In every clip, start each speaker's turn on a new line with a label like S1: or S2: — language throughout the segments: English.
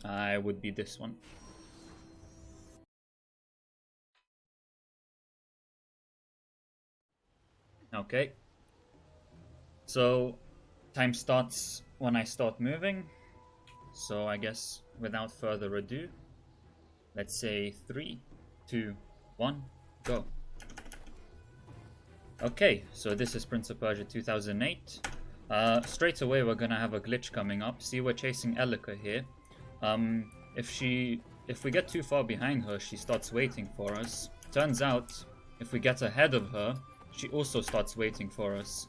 S1: it would be this one. Okay. So time starts when I start moving. So I guess without further ado, let's say 3, 2, 1, go. Okay, so this is Prince of Persia 2008. Straight away we're gonna have a glitch coming up. See, we're chasing Elika here. If we get too far behind her, she starts waiting for us. Turns out, if we get ahead of her, she also starts waiting for us,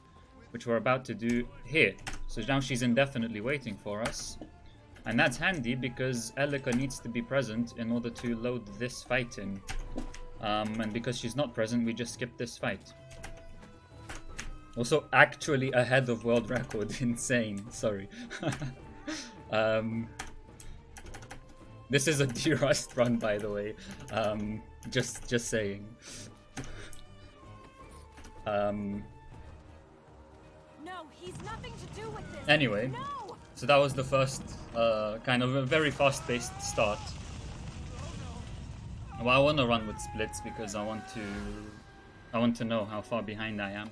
S1: which we're about to do here. So now she's indefinitely waiting for us. And that's handy because Elika needs to be present in order to load this fight in. And because she's not present, we just skip this fight. Also, actually ahead of world record. Insane. Sorry. This is a D-Rust run, by the way. Just saying.
S2: No, he's nothing to do with this.
S1: Anyway,
S2: no!
S1: So that was the first kind of a very fast-paced start. Well, I want to run with splits because I want to know how far behind I am.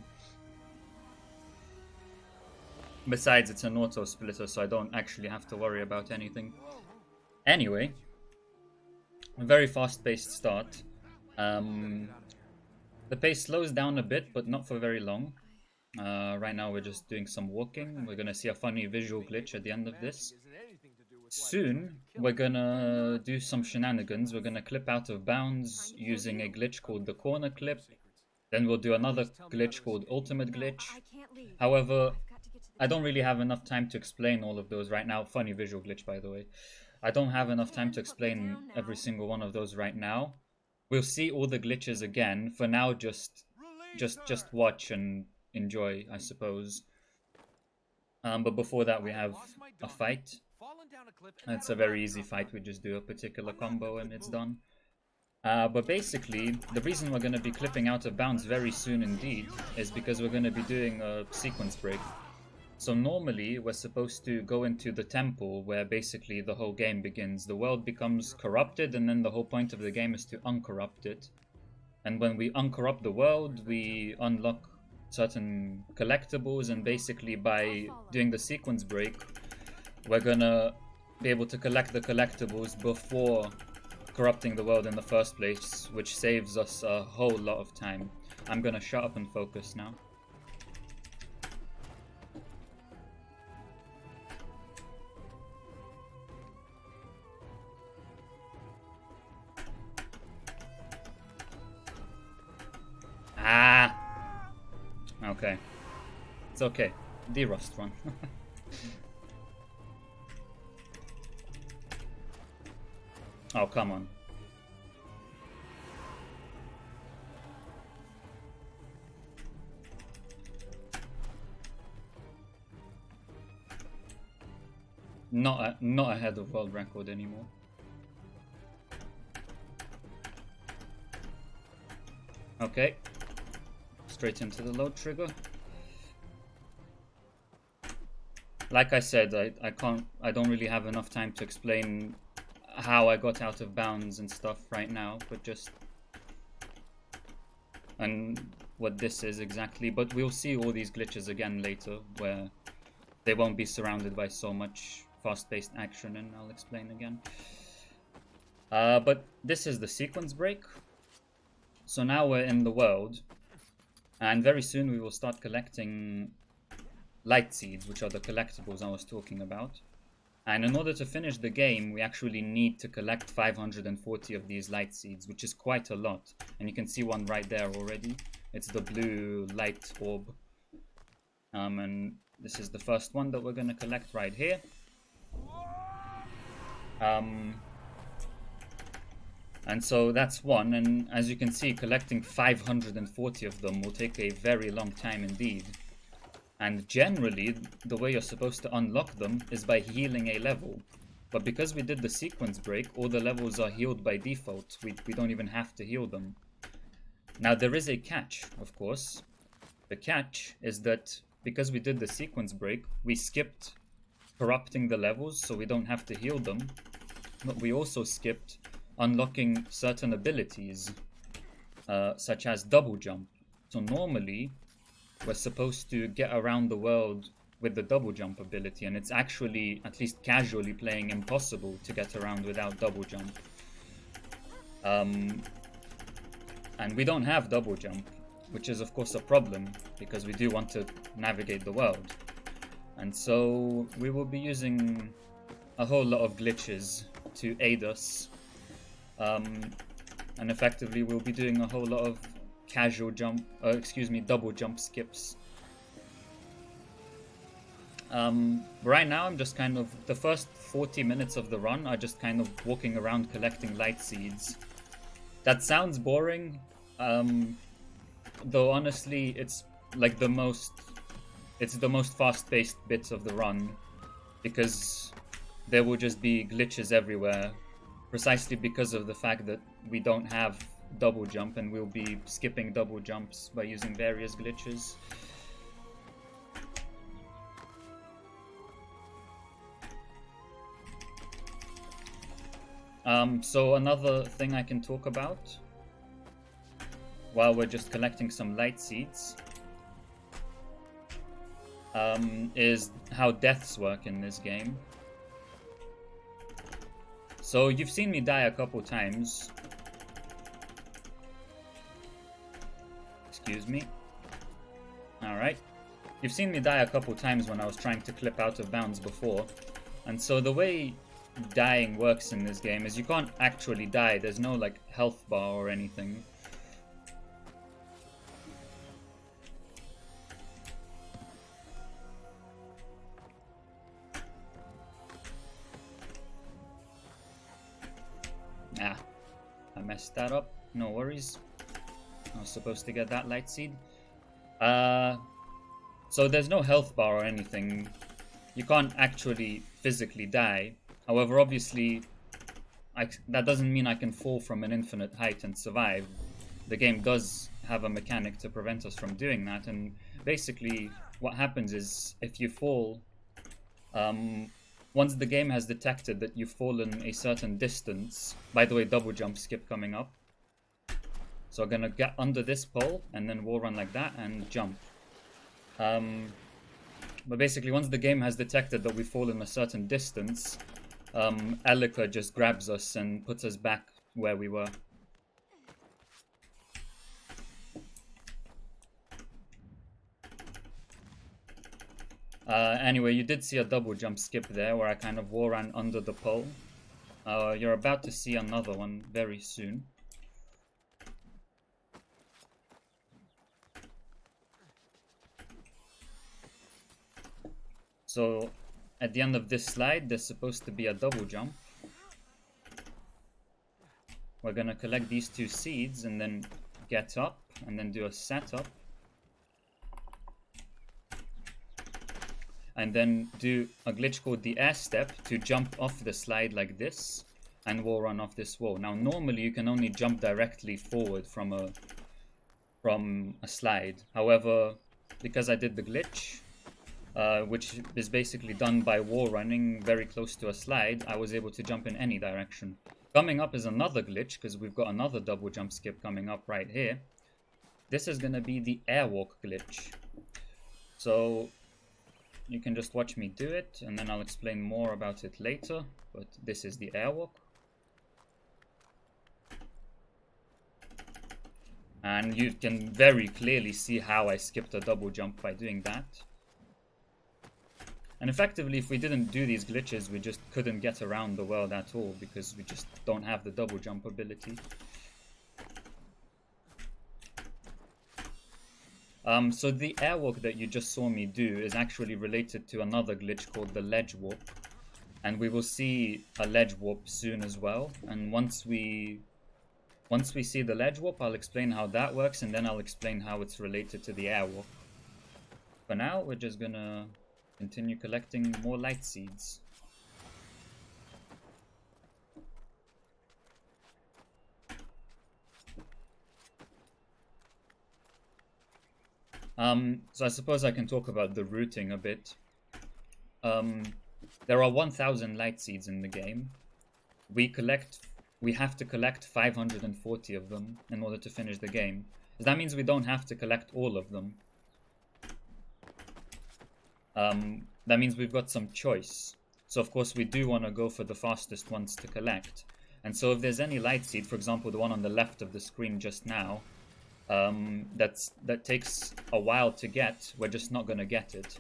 S1: Besides, it's an auto splitter, so I don't actually have to worry about anything. Anyway, a very fast-paced start. The pace slows down a bit, but not for very long. Right now we're just doing some walking. We're gonna see a funny visual glitch at the end of this. Soon, we're gonna do some shenanigans. We're gonna clip out of bounds using a glitch called the corner clip. Then we'll do another glitch called ultimate glitch. However, I don't really have enough time to explain all of those right now. Funny visual glitch, by the way. I don't have enough time to explain every single one of those right now. We'll see all the glitches again. For now, just watch and enjoy, I suppose. But before that, we have a fight. It's a very easy fight. We just do a particular combo and it's done. But basically, the reason we're going to be clipping out of bounds very soon indeed is because we're going to be doing a sequence break. So normally, we're supposed to go into the temple where basically the whole game begins. The world becomes corrupted, and then the whole point of the game is to uncorrupt it. And when we uncorrupt the world, we unlock certain collectibles, and basically by doing the sequence break, we're gonna be able to collect the collectibles before corrupting the world in the first place, which saves us a whole lot of time. I'm gonna shut up and focus now. Okay. It's okay. D-Rust run. Oh, come on. Not ahead of world record anymore. Okay. Straight into the load trigger. Like I said, I don't really have enough time to explain how I got out of bounds and stuff right now, but just and what this is exactly. But we'll see all these glitches again later, where they won't be surrounded by so much fast-paced action, and I'll explain again. But this is the sequence break. So now we're in the world. And very soon we will start collecting light seeds, which are the collectibles I was talking about. And in order to finish the game, we actually need to collect 540 of these light seeds, which is quite a lot. And you can see one right there already. It's the blue light orb. And this is the first one that we're going to collect right here. And so that's one, and as you can see, collecting 540 of them will take a very long time indeed. And generally, the way you're supposed to unlock them is by healing a level. But because we did the sequence break, all the levels are healed by default. We don't even have to heal them. Now, there is a catch, of course. The catch is that because we did the sequence break, we skipped corrupting the levels, so we don't have to heal them. but we also skipped unlocking certain abilities, such as double jump. So normally, we're supposed to get around the world with the double jump ability, and it's actually, at least casually playing, impossible to get around without double jump. And we don't have double jump, which is of course a problem, because we do want to navigate the world. And so we will be using a whole lot of glitches to aid us. And effectively we'll be doing a whole lot of casual jump, double jump skips. Right now I'm just kind of, the first 40 minutes of the run are just kind of walking around collecting light seeds. That sounds boring, though honestly it's like the most fast-paced bits of the run, because there will just be glitches everywhere, precisely because of the fact that we don't have double jump, and we'll be skipping double jumps by using various glitches. So another thing I can talk about while we're just collecting some light seeds is how deaths work in this game. So you've seen me die a couple times. Excuse me. Alright. You've seen me die a couple times when I was trying to clip out of bounds before. And so the way dying works in this game is you can't actually die. There's no like health bar or anything. Ah, I messed that up. No worries. I was supposed to get that light seed. So there's no health bar or anything. You can't actually physically die. However, obviously, that doesn't mean I can fall from an infinite height and survive. The game does have a mechanic to prevent us from doing that, and basically what happens is if you fall, once the game has detected that you've fallen a certain distance, by the way, double jump skip coming up. So I'm gonna get under this pole and then wall run like that and jump. But basically once the game has detected that we've fallen a certain distance, Elika just grabs us and puts us back where we were. Anyway, you did see a double jump skip there where I kind of wall ran under the pole. You're about to see another one very soon. So at the end of this slide, there's supposed to be a double jump. We're gonna collect these 2 seeds and then get up and then do a setup. And then do a glitch called the air step to jump off the slide like this and wall run off this wall. Now normally you can only jump directly forward from a slide. However, because I did the glitch, which is basically done by wall running very close to a slide, I was able to jump in any direction. Coming up is another glitch, because we've got another double jump skip coming up right here. This is going to be the airwalk glitch. So you can just watch me do it, and then I'll explain more about it later. But this is the airwalk. And you can very clearly see how I skipped a double jump by doing that. And effectively, if we didn't do these glitches, we just couldn't get around the world at all, because we just don't have the double jump ability. So the airwalk that you just saw me do is actually related to another glitch called the ledge warp. And we will see a ledge warp soon as well. And once we see the ledge warp, I'll explain how that works, and then I'll explain how it's related to the airwalk. For now, we're just gonna continue collecting more light seeds. So I suppose I can talk about the routing a bit. There are 1,000 light seeds in the game. we have to collect 540 of them in order to finish the game. That means we don't have to collect all of them. That means we've got some choice. So of course we do want to go for the fastest ones to collect. And so if there's any light seed, for example the one on the left of the screen just now, that takes a while to get, we're just not going to get it.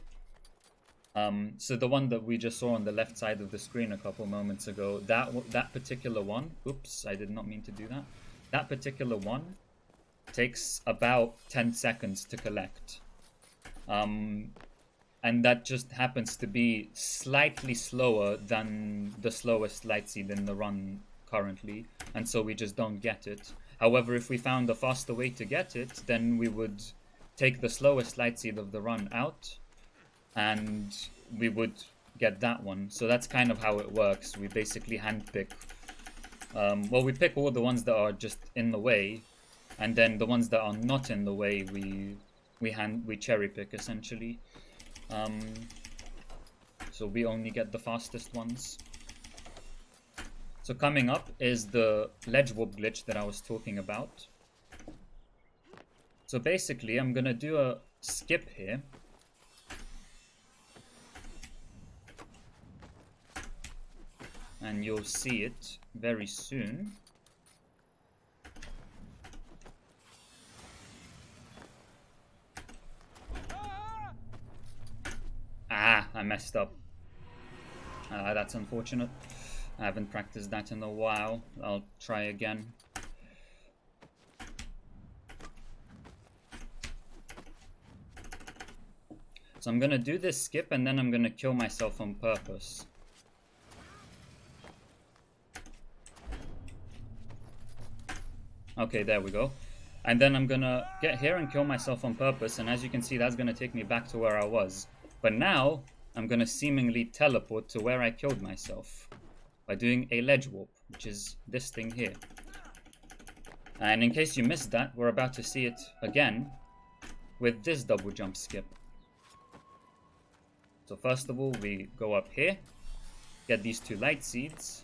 S1: So the one that we just saw on the left side of the screen a couple moments ago, that particular one, oops, I did not mean to do that. That particular one takes about 10 seconds to collect. And that just happens to be slightly slower than the slowest light seed in the run currently, and so we just don't get it. However, if we found a faster way to get it, then we would take the slowest light seed of the run out, and we would get that one. So that's kind of how it works. We basically handpick. Well, we pick all the ones that are just in the way, and then the ones that are not in the way, we cherry pick essentially. So we only get the fastest ones. So coming up is the ledge warp glitch that I was talking about. So basically I'm gonna do a skip here. And you'll see it very soon. Ah, I messed up. That's unfortunate. I haven't practiced that in a while. I'll try again. So I'm gonna do this skip and then I'm gonna kill myself on purpose. Okay, there we go. And then I'm gonna get here and kill myself on purpose, and as you can see, that's gonna take me back to where I was. But now I'm gonna seemingly teleport to where I killed myself by doing a ledge warp, which is this thing here. And in case you missed that, we're about to see it again with this double jump skip. So first of all, we go up here, get these 2 light seeds,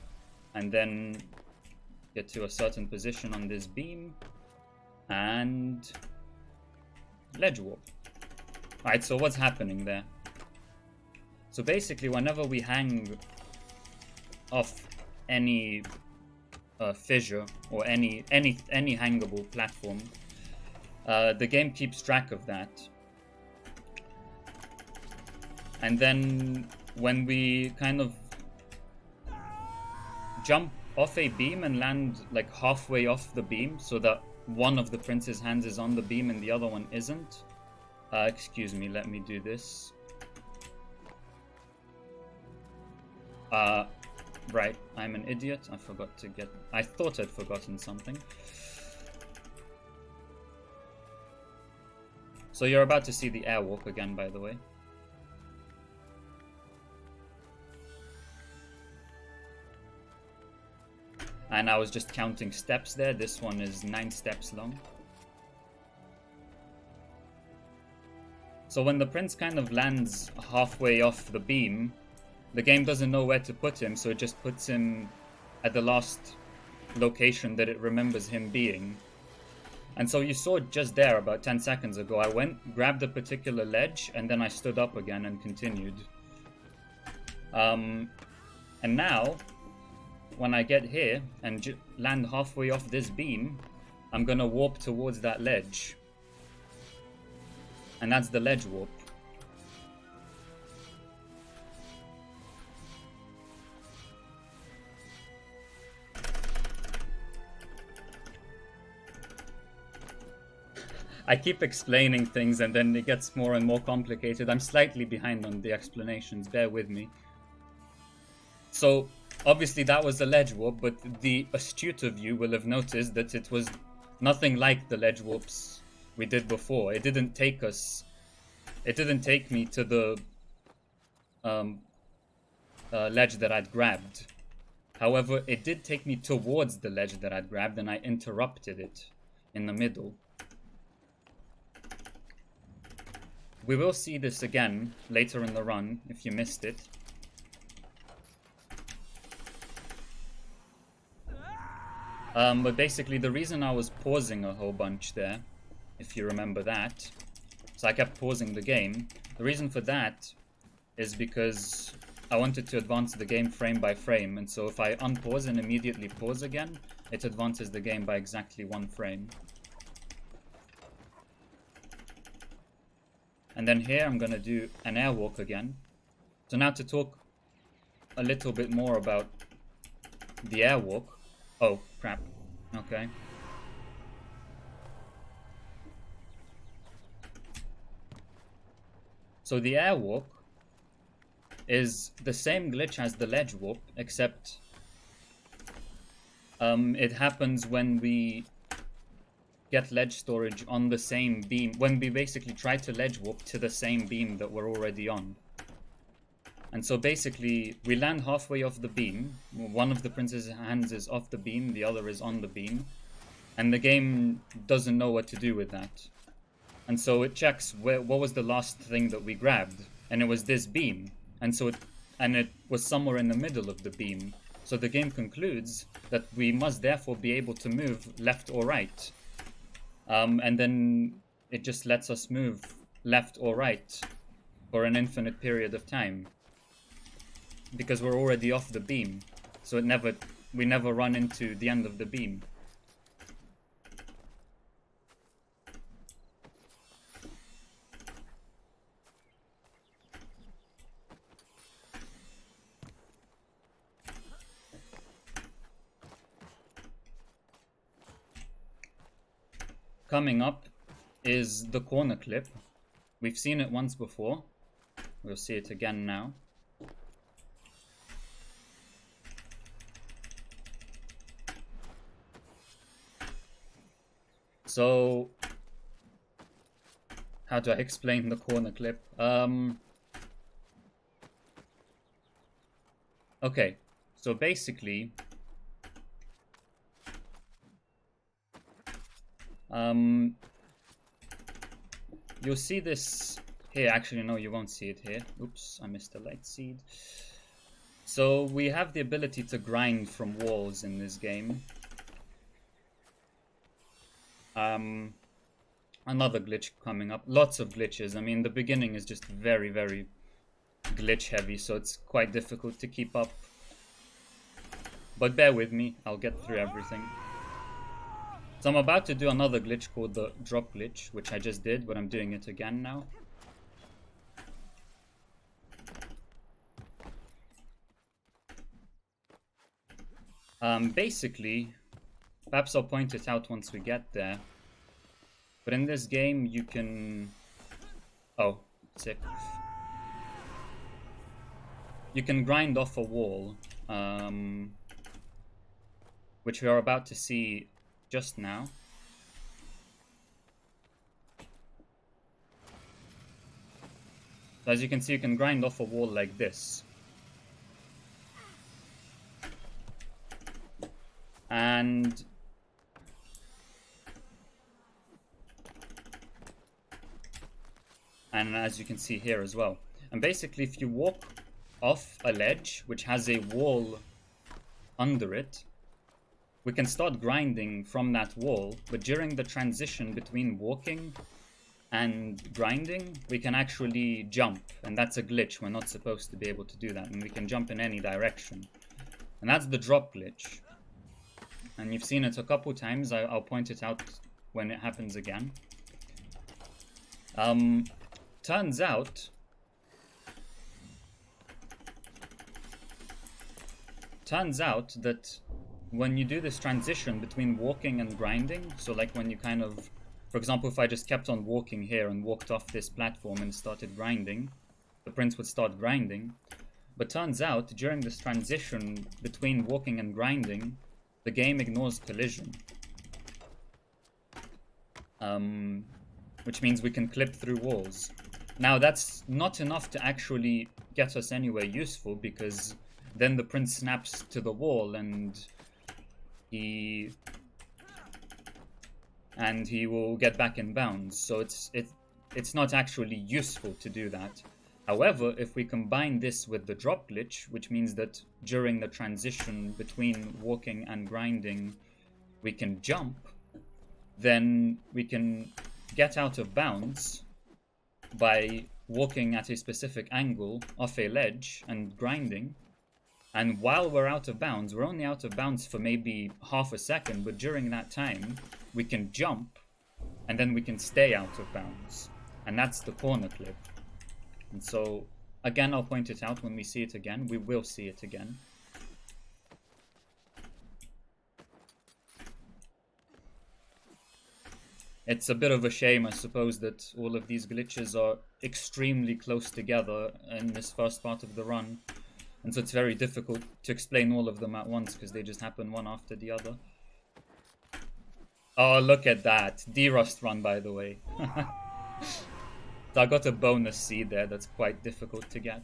S1: and then get to a certain position on this beam, and ledge warp. Alright, so what's happening there? So basically, whenever we hang off any fissure or any hangable platform, the game keeps track of that. And then when we kind of jump off a beam and land like halfway off the beam, so that one of the prince's hands is on the beam and the other one isn't. Excuse me, let me do this. Right, I'm an idiot. I forgot to get... I thought I'd forgotten something. So you're about to see the airwalk again, by the way. And I was just counting steps there. This one is 9 steps long. So when the prince kind of lands halfway off the beam, the game doesn't know where to put him, so it just puts him at the last location that it remembers him being. And so you saw just there about 10 seconds ago, I went, grabbed a particular ledge, and then I stood up again and continued. And now, when I get here and land halfway off this beam, I'm gonna warp towards that ledge. And that's the ledge warp. I keep explaining things and then it gets more and more complicated. I'm slightly behind on the explanations, bear with me. So, obviously that was a ledge warp, but the astute of you will have noticed that it was nothing like the ledge warps we did before. It didn't take me to the ledge that I'd grabbed. However, it did take me towards the ledge that I'd grabbed, and I interrupted it in the middle. We will see this again later in the run, if you missed it. But basically the reason I was pausing a whole bunch there, if you remember that, so I kept pausing the game. The reason for that is because I wanted to advance the game frame by frame, and so if I unpause and immediately pause again, it advances the game by exactly 1 frame. And then here I'm gonna do an airwalk again. So now to talk a little bit more about the airwalk. Oh, crap. Okay. So the airwalk is the same glitch as the ledge warp, except it happens when we get ledge storage on the same beam, when we basically try to ledge warp to the same beam that we're already on. And so basically, we land halfway off the beam. One of the prince's hands is off the beam, the other is on the beam. And the game doesn't know what to do with that. And so it checks what was the last thing that we grabbed. And it was this beam. And so it was somewhere in the middle of the beam. So the game concludes that we must therefore be able to move left or right. And then it just lets us move left or right for an infinite period of time, because we're already off the beam, so we never run into the end of the beam. Coming up is the corner clip. We've seen it once before. We'll see it again now. So, how do I explain the corner clip? Okay, so basically, you'll see this here. Actually, no, you won't see it here. Oops, I missed a light seed. So we have the ability to grind from walls in this game. Another glitch coming up. Lots of glitches. I mean, the beginning is just very, very glitch heavy, so it's quite difficult to keep up. But bear with me, I'll get through everything. So I'm about to do another glitch called the drop glitch, which I just did, but I'm doing it again now. Basically, perhaps I'll point it out once we get there, but in this game you can... Oh, sick. You can grind off a wall, which we are about to see just now. So as you can see, you can grind off a wall like this. And as you can see here as well. And basically, if you walk off a ledge which has a wall under it, we can start grinding from that wall, but during the transition between walking and grinding, we can actually jump, and that's a glitch. We're not supposed to be able to do that, and we can jump in any direction. And that's the drop glitch. And you've seen it a couple times. I'll point it out when it happens again. Turns out that when you do this transition between walking and grinding, so like when you kind of, for example, if I just kept on walking here and walked off this platform and started grinding, the prince would start grinding. But turns out, during this transition between walking and grinding, the game ignores collision. Which means we can clip through walls. Now, that's not enough to actually get us anywhere useful, because then the prince snaps to the wall and he will get back in bounds. So it's not actually useful to do that. However, if we combine this with the drop glitch, which means that during the transition between walking and grinding, we can jump, then we can get out of bounds by walking at a specific angle off a ledge and grinding. And while we're out of bounds, we're only out of bounds for maybe half a second, but during that time, we can jump, and then we can stay out of bounds. And that's the corner clip. And so, again, I'll point it out when we see it again. We will see it again. It's a bit of a shame, I suppose, that all of these glitches are extremely close together in this first part of the run. And so it's very difficult to explain all of them at once because they just happen one after the other. Oh, look at that. D-Rust run, by the way. So I got a bonus seed there that's quite difficult to get.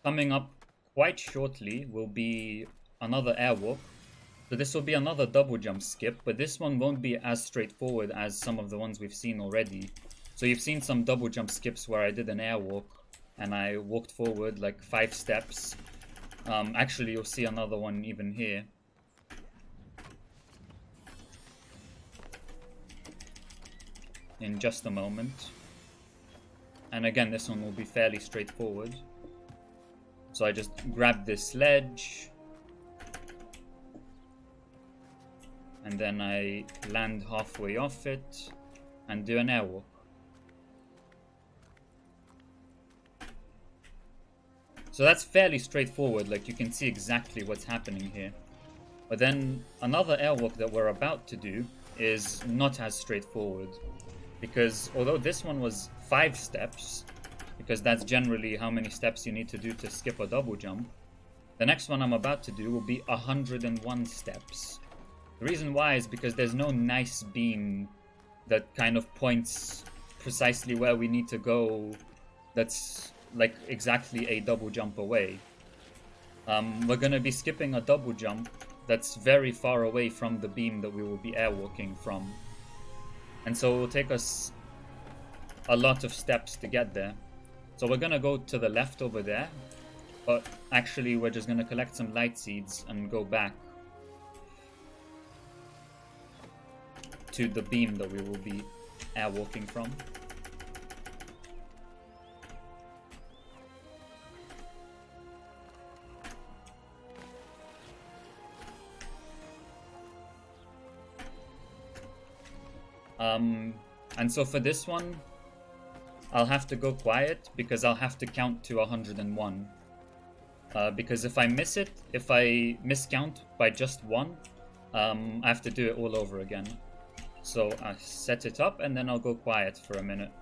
S1: Coming up quite shortly will be another airwalk. So this will be another double jump skip, but this one won't be as straightforward as some of the ones we've seen already. So you've seen some double jump skips where I did an airwalk and I walked forward like 5 steps. Actually, you'll see another one even here. In just a moment. And again, this one will be fairly straightforward. So I just grab this ledge. And then I land halfway off it and do an airwalk. So that's fairly straightforward, like you can see exactly what's happening here. But then another airwalk that we're about to do is not as straightforward. Because although this one was 5 steps, because that's generally how many steps you need to do to skip a double jump, the next one I'm about to do will be 101 steps. The reason why is because there's no nice beam that kind of points precisely where we need to go that's like exactly a double jump away. We're going to be skipping a double jump that's very far away from the beam that we will be airwalking from. And so it will take us a lot of steps to get there. So we're going to go to the left over there, but actually we're just going to collect some light seeds and go back to the beam that we will be airwalking from. And so for this one, I'll have to go quiet because I'll have to count to 101. Because if I miss it, if I miscount by just 1, I have to do it all over again. So I set it up and then I'll go quiet for a minute.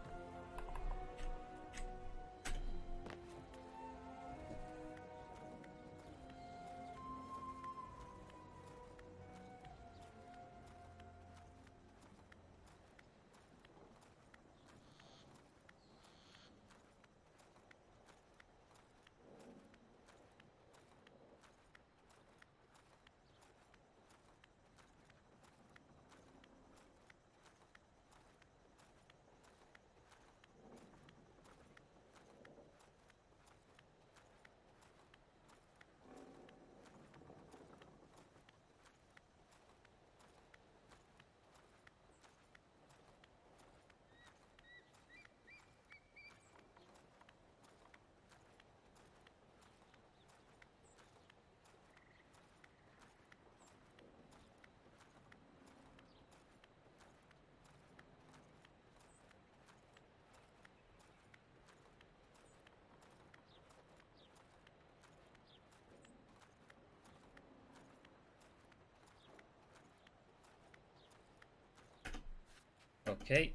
S1: Okay,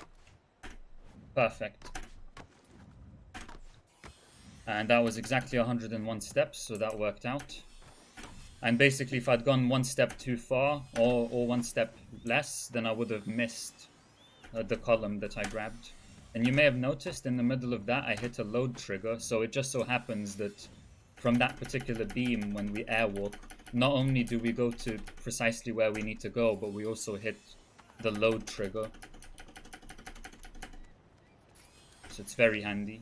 S1: perfect. And that was exactly 101 steps, so that worked out. And basically, if I'd gone 1 step too far, or 1 step less, then I would have missed the column that I grabbed. And you may have noticed in the middle of that, I hit a load trigger, so it just so happens that from that particular beam, when we airwalk, not only do we go to precisely where we need to go, but we also hit the load trigger. So it's very handy.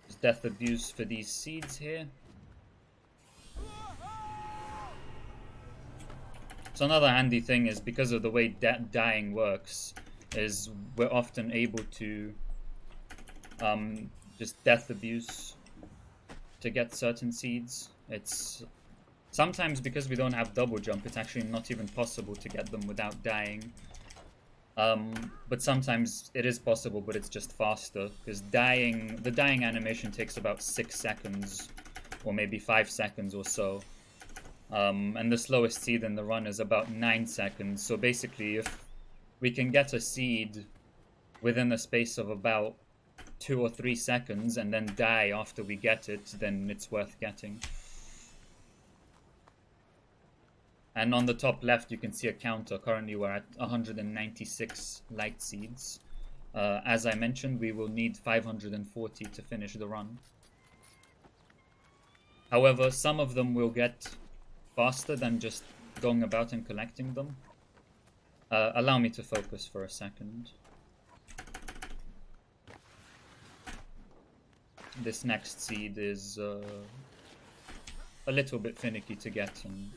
S1: There's death abuse for these seeds here. So another handy thing is, because of the way dying works, is we're often able to just death abuse to get certain seeds. It's sometimes, because we don't have double jump, it's actually not even possible to get them without dying. But sometimes it is possible, but it's just faster, because the dying animation takes about 6 seconds, or maybe 5 seconds or so. And the slowest seed in the run is about 9 seconds. So basically, if we can get a seed within a space of about 2 or 3 seconds and then die after we get it, then it's worth getting. And on the top left, you can see a counter. Currently, we're at 196 light seeds. As I mentioned, we will need 540 to finish the run. However, some of them will get faster than just going about and collecting them. Allow me to focus for a second. This next seed is a little bit finicky to get. And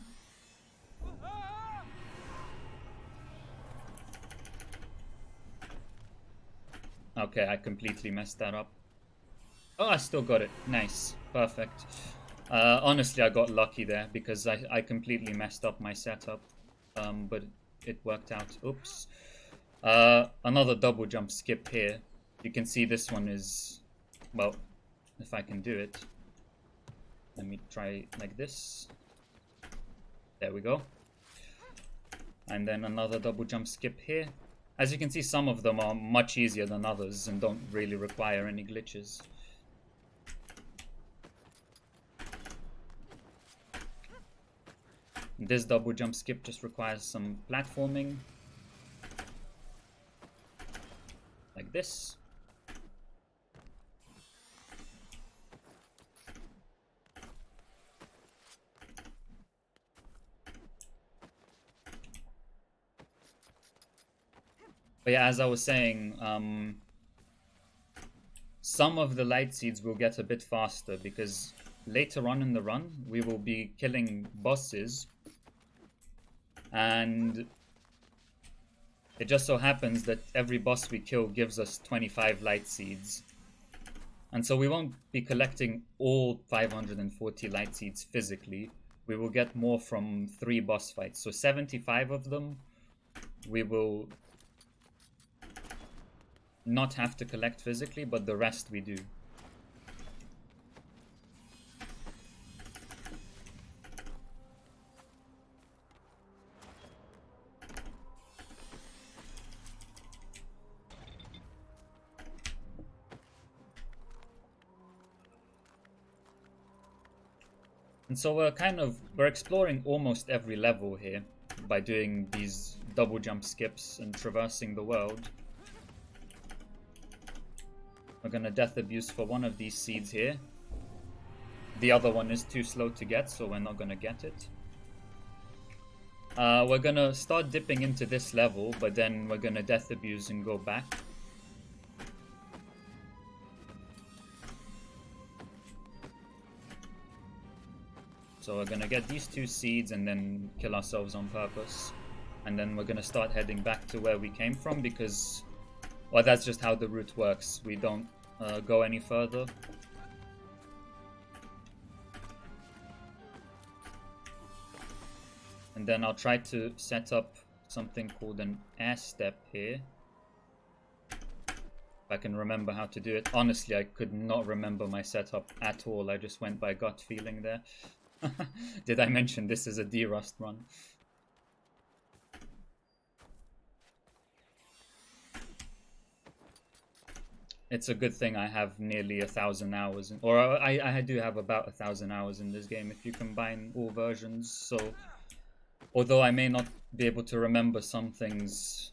S1: okay, I completely messed that up. Oh, I still got it. Nice. Perfect. Honestly, I got lucky there, because I completely messed up my setup. But it worked out. Oops. Another double jump skip here. You can see this one is, well, if I can do it. Let me try like this. There we go. And then another double jump skip here. As you can see, some of them are much easier than others and don't really require any glitches. This double jump skip just requires some platforming. Like this. But yeah, as I was saying, some of the light seeds will get a bit faster, because later on in the run, we will be killing bosses. And it just so happens that every boss we kill gives us 25 light seeds. And so we won't be collecting all 540 light seeds physically. We will get more from 3 boss fights. So 75 of them we will not have to collect physically, but the rest we do. And so we're exploring almost every level here by doing these double jump skips and traversing the world. We're gonna death abuse for one of these seeds here. The other one is too slow to get, so we're not gonna get it. We're gonna start dipping into this level, but then we're gonna death abuse and go back. So we're gonna get these 2 seeds and then kill ourselves on purpose. And then we're gonna start heading back to where we came from, because, well, that's just how the route works. We don't go any further. And then I'll try to set up something called an air step here. If I can remember how to do it. Honestly, I could not remember my setup at all. I just went by gut feeling there. Did I mention this is a D-Rust run? It's a good thing I have nearly 1,000 hours, or I do have about 1,000 hours in this game if you combine all versions. So although I may not be able to remember some things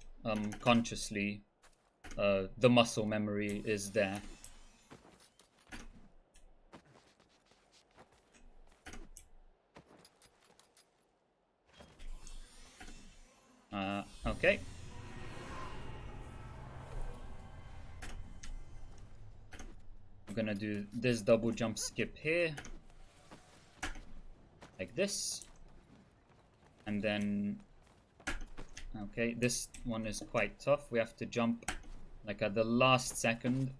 S1: consciously, the muscle memory is there. Okay. I'm gonna do this double jump skip here, like this, and then, okay, this one is quite tough. We have to jump like at the last second,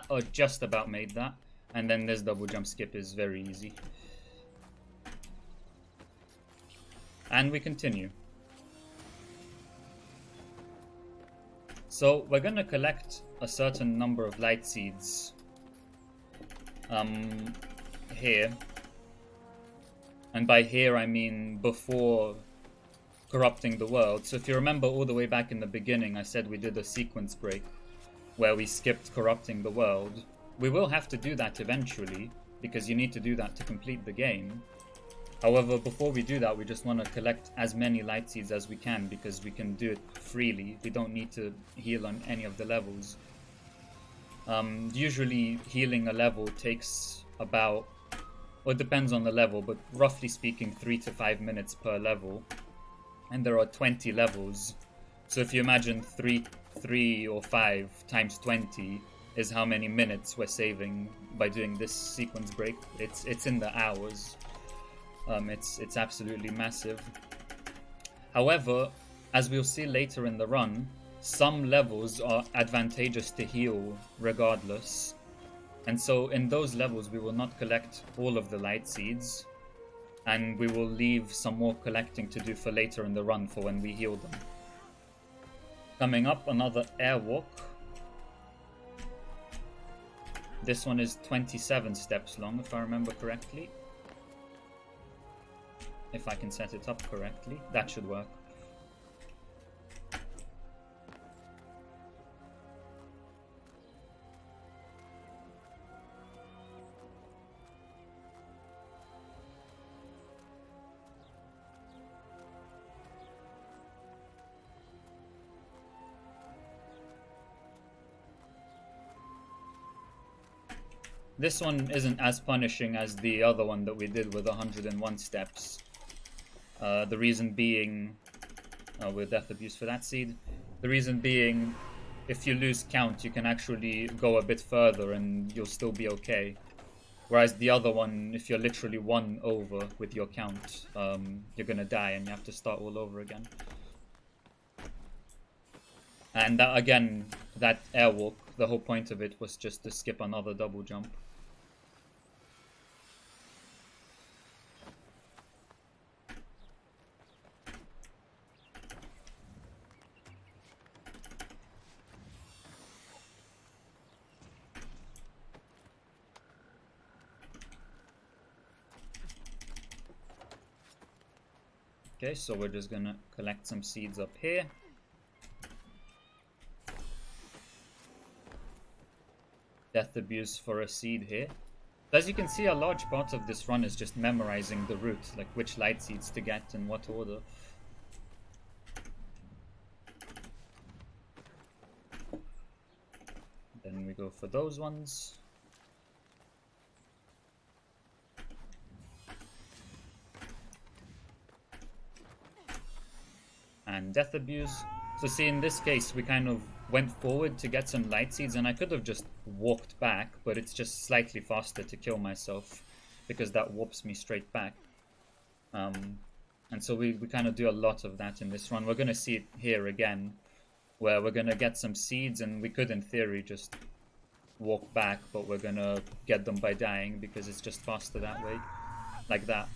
S1: or just about made that, and then this double jump skip is very easy. And we continue. So we're gonna collect a certain number of light seeds here, and by here I mean before corrupting the world. So if you remember all the way back in the beginning, I said we did a sequence break where we skipped corrupting the world. We will have to do that eventually, because you need to do that to complete the game. However, before we do that, we just want to collect as many light seeds as we can, because we can do it freely. We don't need to heal on any of the levels. Usually healing a level takes about, well, it depends on the level, but roughly speaking 3 to 5 minutes per level. And there are 20 levels. So if you imagine 3 or 5 times 20 is how many minutes we're saving by doing this sequence break. It's in the hours. It's absolutely massive. However, as we'll see later in the run, some levels are advantageous to heal regardless. And so in those levels we will not collect all of the light seeds, and we will leave some more collecting to do for later in the run for when we heal them. Coming up, another airwalk. This one is 27 steps long, if I remember correctly. If I can set it up correctly, that should work. This one isn't as punishing as the other one that we did with 101 steps. The reason being, with death abuse for that seed, the reason being, if you lose count, you can actually go a bit further and you'll still be okay. Whereas the other one, if you're literally 1 over with your count, you're gonna die and you have to start all over again. And that, again, that airwalk, the whole point of it was just to skip another double jump. Okay, so we're just gonna collect some seeds up here. Death abuse for a seed here. As you can see, a large part of this run is just memorizing the route, like which light seeds to get in what order. Then we go for those ones. And death abuse. So see, in this case, we kind of went forward to get some light seeds, and I could have just walked back, but it's just slightly faster to kill myself, because that warps me straight back. And so we kind of do a lot of that in this run. We're going to see it here again, where we're going to get some seeds, and we could, in theory, just walk back, but we're going to get them by dying, because it's just faster that way, like that.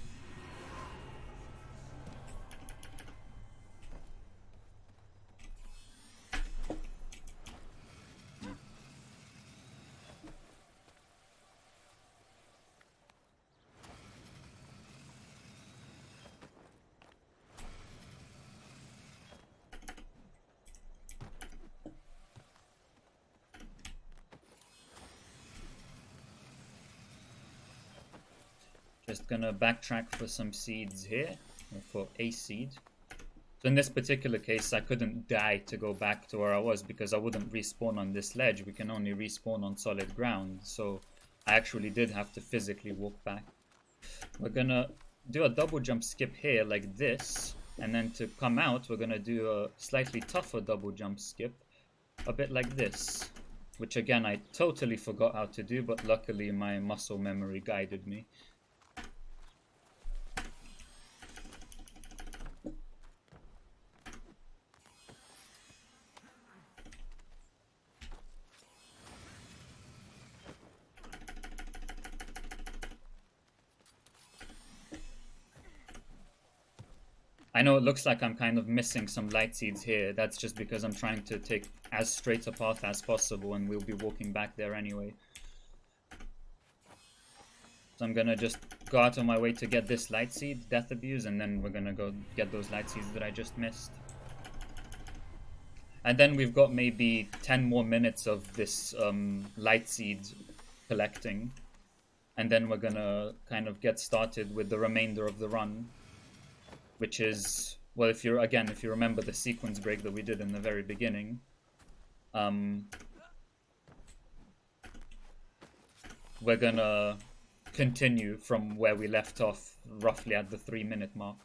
S1: Just gonna backtrack for some seeds here, or for a seed. So in this particular case, I couldn't die to go back to where I was because I wouldn't respawn on this ledge. We can only respawn on solid ground. So I actually did have to physically walk back. We're gonna do a double jump skip here like this. And then to come out, we're gonna do a slightly tougher double jump skip. A bit like this. Which again, I totally forgot how to do, but luckily my muscle memory guided me. I know it looks like I'm kind of missing some light seeds here. That's just because I'm trying to take as straight a path as possible, and we'll be walking back there anyway. So I'm gonna just go out of my way to get this light seed, Death Abuse, and then we're gonna go get those light seeds that I just missed. And then we've got maybe 10 more minutes of this light seed collecting. And then we're gonna kind of get started with the remainder of the run. Which is, well, if you remember the sequence break that we did in the very beginning, we're gonna continue from where we left off, roughly at the 3-minute mark.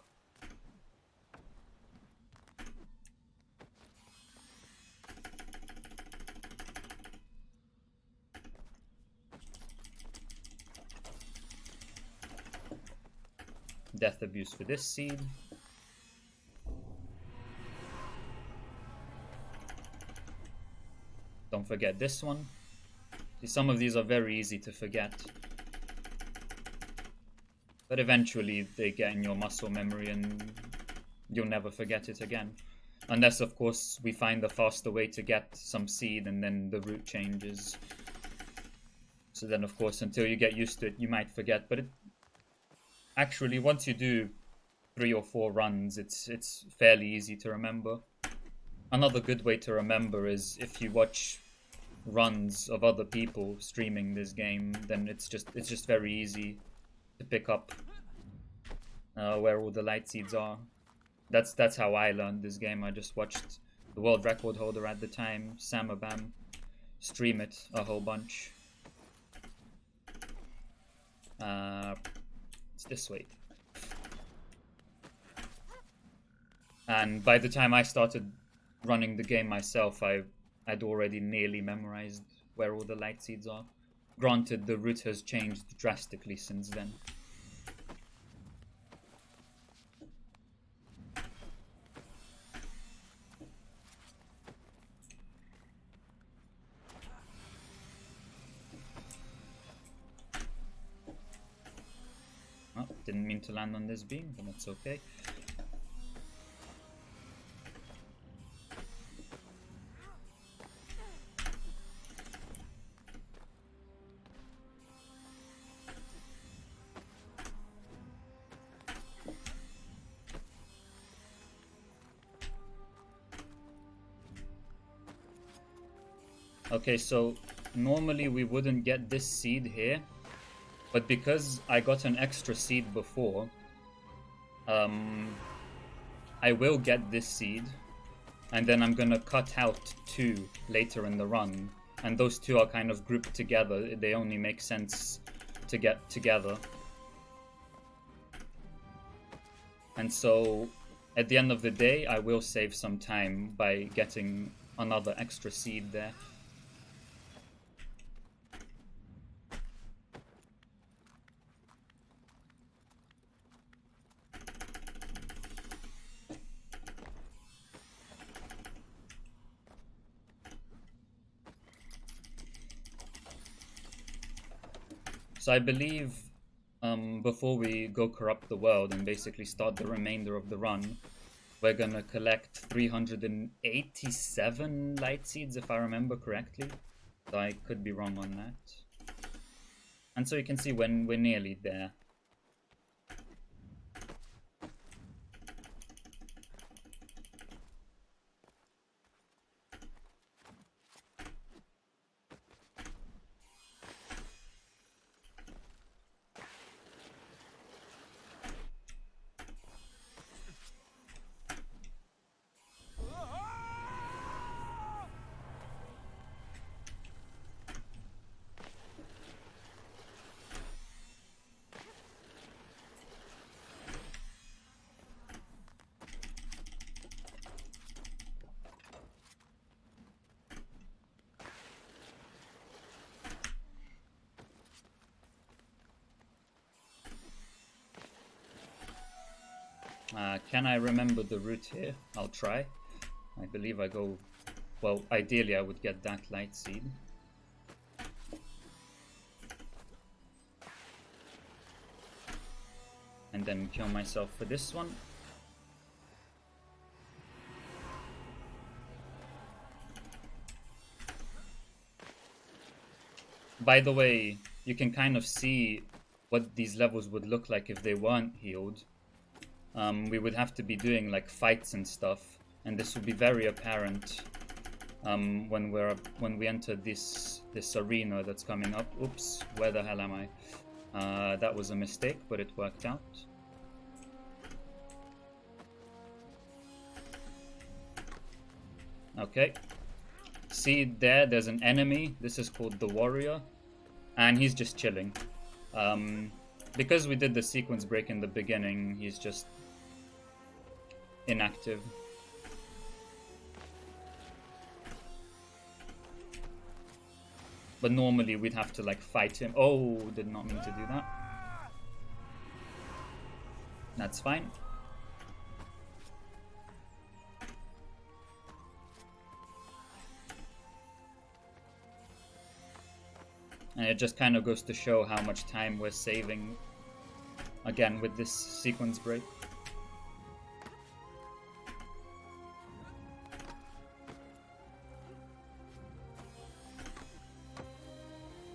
S1: Death Abuse for this seed. Don't forget this one. See, some of these are very easy to forget. But eventually they get in your muscle memory and you'll never forget it again. Unless, of course, we find a faster way to get some seed and then the route changes. So then, of course, until you get used to it, you might forget. But actually, once you do 3 or 4 runs, it's fairly easy to remember. Another good way to remember is if you watch runs of other people streaming this game, then it's just very easy to pick up where all the light seeds are. That's how I learned this game. I just watched the world record holder at the time, Samabam, stream it a whole bunch. It's this way. And by the time I started running the game myself, I'd already nearly memorized where all the light seeds are. Granted, the route has changed drastically since then. Oh, didn't mean to land on this beam, but that's okay. Okay, so normally we wouldn't get this seed here, but because I got an extra seed before, I will get this seed, and then I'm gonna cut out 2 later in the run, and those 2 are kind of grouped together. They only make sense to get together. And so at the end of the day, I will save some time by getting another extra seed there. So I believe before we go corrupt the world and basically start the remainder of the run, we're gonna collect 387 light seeds, if I remember correctly. So I could be wrong on that. And so you can see when we're nearly there. Can I remember the route here? I'll try. I believe I go... Well, ideally I would get that light seed. And then kill myself for this one. By the way, you can kind of see what these levels would look like if they weren't healed. We would have to be doing like fights and stuff, and this will be very apparent when we enter this arena that's coming up. Oops, where the hell am I? That was a mistake, but it worked out. Okay. See there, there's an enemy. This is called the warrior, and he's just chilling. Because we did the sequence break in the beginning, he's just inactive. But normally we'd have to like fight him. Oh, did not mean to do that. That's fine. And it just kind of goes to show how much time we're saving, again, with this sequence break.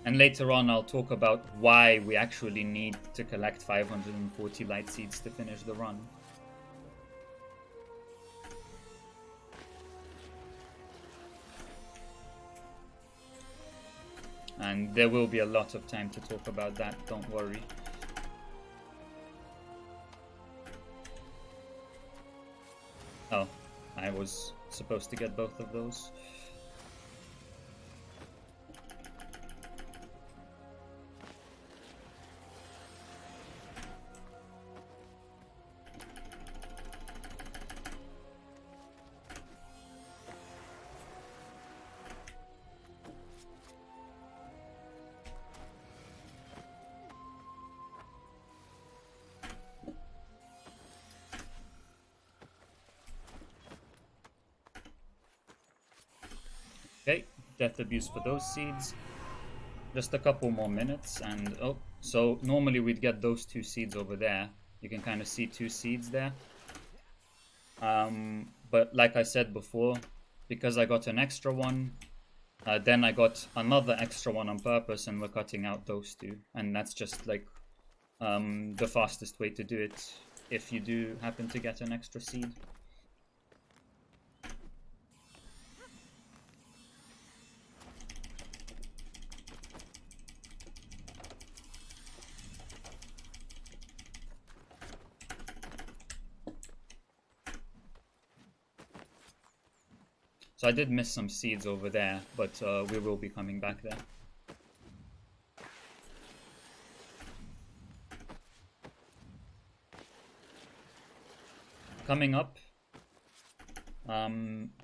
S1: And later on, I'll talk about why we actually need to collect 540 light seeds to finish the run. And there will be a lot of time to talk about that, don't worry. Oh, I was supposed to get both of those. Okay, death abuse for those seeds. Just a couple more minutes and oh, so normally we'd get those 2 seeds over there. You can kind of see 2 seeds there. But like I said before, because I got an extra one, then I got another extra one on purpose, and we're cutting out those 2. And that's just like the fastest way to do it if you do happen to get an extra seed. So I did miss some seeds over there, but we will be coming back there. Coming up,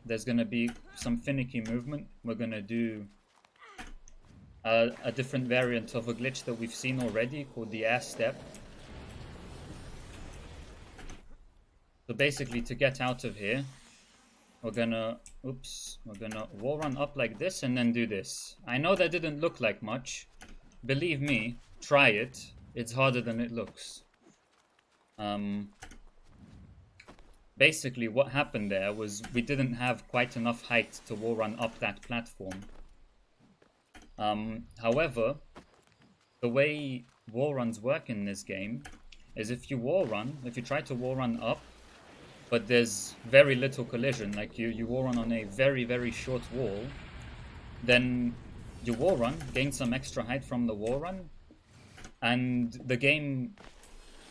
S1: there's going to be some finicky movement. We're going to do a different variant of a glitch that we've seen already called the air step. So basically, to get out of here, we're gonna wall run up like this and then do this. I know that didn't look like much. Believe me, try it. It's harder than it looks. Basically what happened there was we didn't have quite enough height to wall run up that platform. However, the way wall runs work in this game is if you try to wall run up, but there's very little collision, like you wall run on a very, very short wall, then you wall run, gain some extra height from the wall run, and the game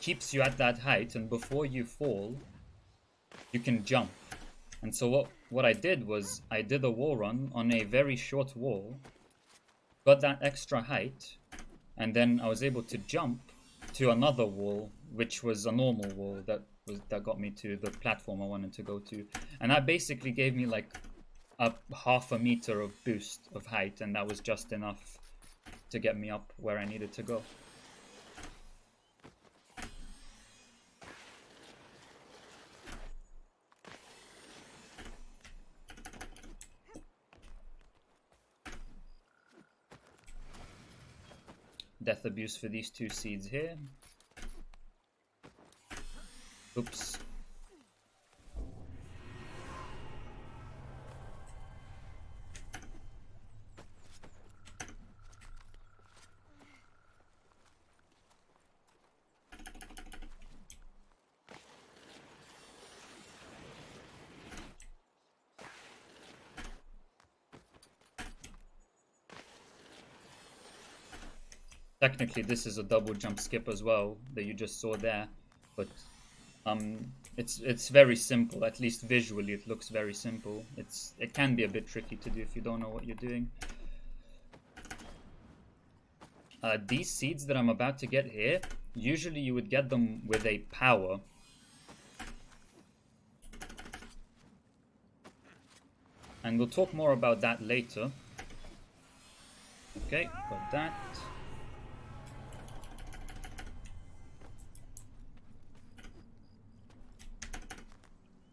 S1: keeps you at that height, and before you fall, you can jump. And so what I did was, I did a wall run on a very short wall, got that extra height, and then I was able to jump to another wall, which was a normal wall that got me to the platform I wanted to go to. And that basically gave me like a half a meter of boost of height, and that was just enough to get me up where I needed to go. Death Abuse for these 2 seeds here. Oops. Technically, this is a double jump skip as well that you just saw there, but it's very simple. At least visually, it looks very simple. It can be a bit tricky to do if you don't know what you're doing. These seeds that I'm about to get here, usually you would get them with a power. And we'll talk more about that later. Okay, got that.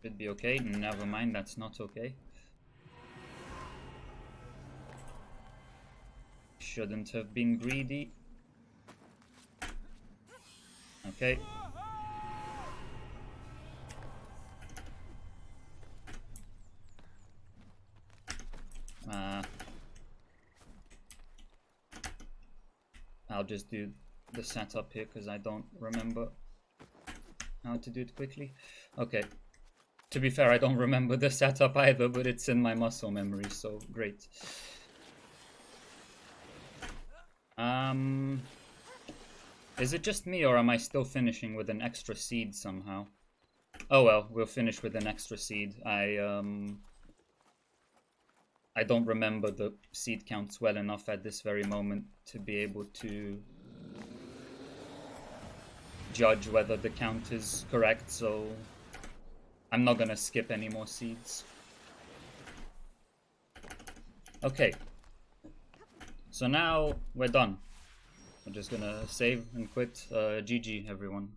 S1: Should be okay. Never mind, that's not okay. Shouldn't have been greedy. Okay. I'll just do the setup here because I don't remember how to do it quickly. Okay. To be fair, I don't remember the setup either, but it's in my muscle memory, so great. Is it just me, or am I still finishing with an extra seed somehow? Oh well, we'll finish with an extra seed. I don't remember the seed counts well enough at this very moment to be able to judge whether the count is correct, so I'm not gonna skip any more seeds. Okay. So now we're done. I'm just gonna save and quit. GG, everyone.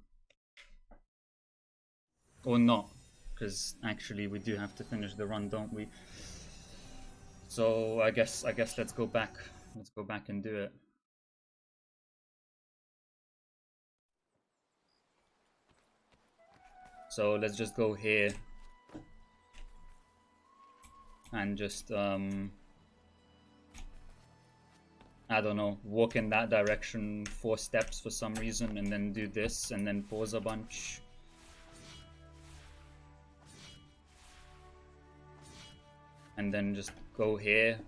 S1: Or not, because actually we do have to finish the run, don't we? So I guess let's go back. Let's go back and do it. So let's just go here and just I don't know, walk in that direction 4 steps for some reason, and then do this, and then pause a bunch. And then just go here,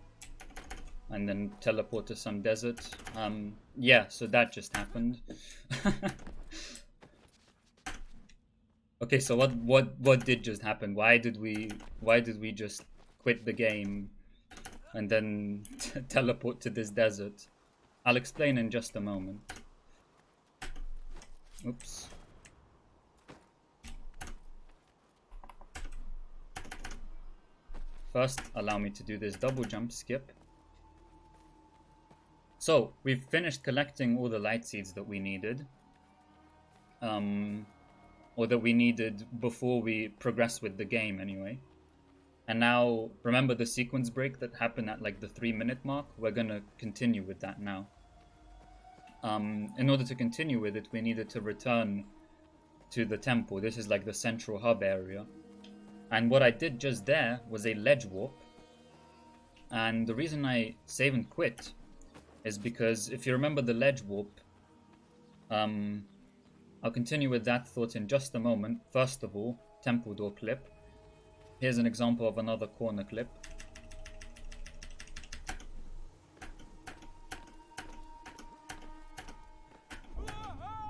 S1: and then teleport to some desert. Yeah, so that just happened. Okay, so what did just happen? Why did we just quit the game and then teleport to this desert? I'll explain in just a moment. Oops. First, allow me to do this double jump skip. So, we've finished collecting all the light seeds that we needed. Or that we needed before we progress with the game anyway. And now, remember the sequence break that happened at like the 3-minute mark? We're gonna continue with that now. In order to continue with it, we needed to return to the temple. This is like the central hub area. And what I did just there was a ledge warp. And the reason I save and quit is because if you remember the ledge warp, I'll continue with that thought in just a moment. First of all, temple door clip. Here's an example of another corner clip.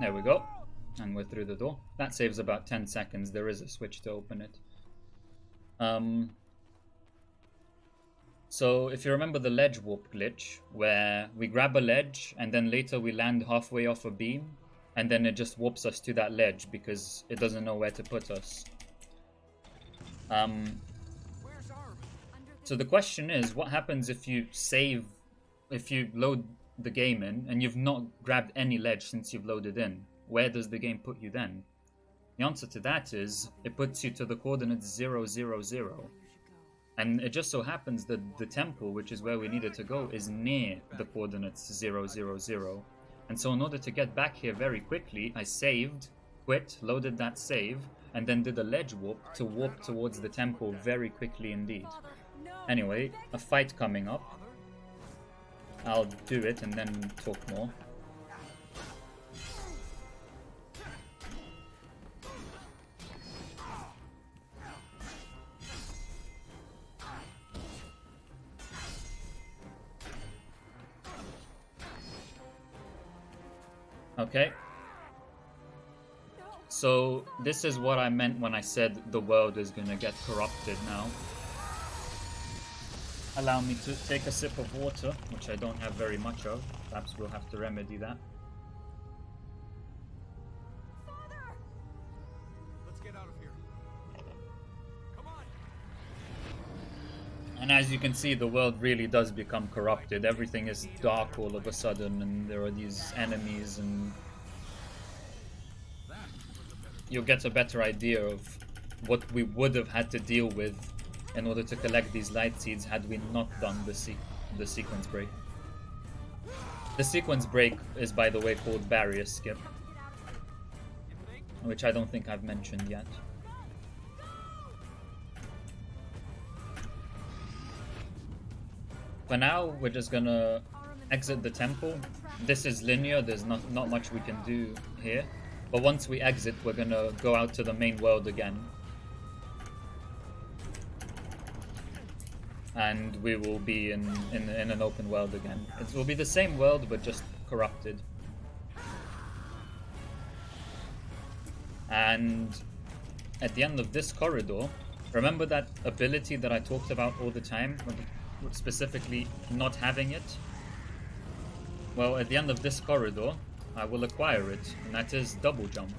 S1: There we go. And we're through the door. That saves about 10 seconds. There is a switch to open it. So if you remember the ledge warp glitch, where we grab a ledge and then later we land halfway off a beam, and then it just warps us to that ledge because it doesn't know where to put us. So the question is, what happens if you load the game in and you've not grabbed any ledge since you've loaded in? Where does the game put you then? The answer to that is, it puts you to the coordinates 0, 0, 0. And it just so happens that the temple, which is where we needed to go, is near the coordinates 0, 0, 0. And so in order to get back here very quickly, I saved, quit, loaded that save, and then did a ledge warp to warp towards the temple very quickly indeed. Anyway, a fight coming up. I'll do it and then talk more. Okay. So this is what I meant when I said the world is gonna get corrupted now. Allow me to take a sip of water, which I don't have very much of. Perhaps we'll have to remedy that.
S2: Father!
S3: Let's get out of here. Come on.
S1: And as you can see, the world really does become corrupted. Everything is dark all of a sudden, and there are these enemies, and you'll get a better idea of what we would have had to deal with in order to collect these light seeds had we not done the sequence break. The sequence break is, by the way, called barrier skip, which I don't think I've mentioned yet. For now, we're just gonna exit the temple. This is linear, there's not much we can do here. But once we exit, we're gonna go out to the main world again. And we will be in an open world again. It will be the same world, but just corrupted. And at the end of this corridor, remember that ability that I talked about all the time? Specifically, not having it? Well, at the end of this corridor, I will acquire it, and that is double jump.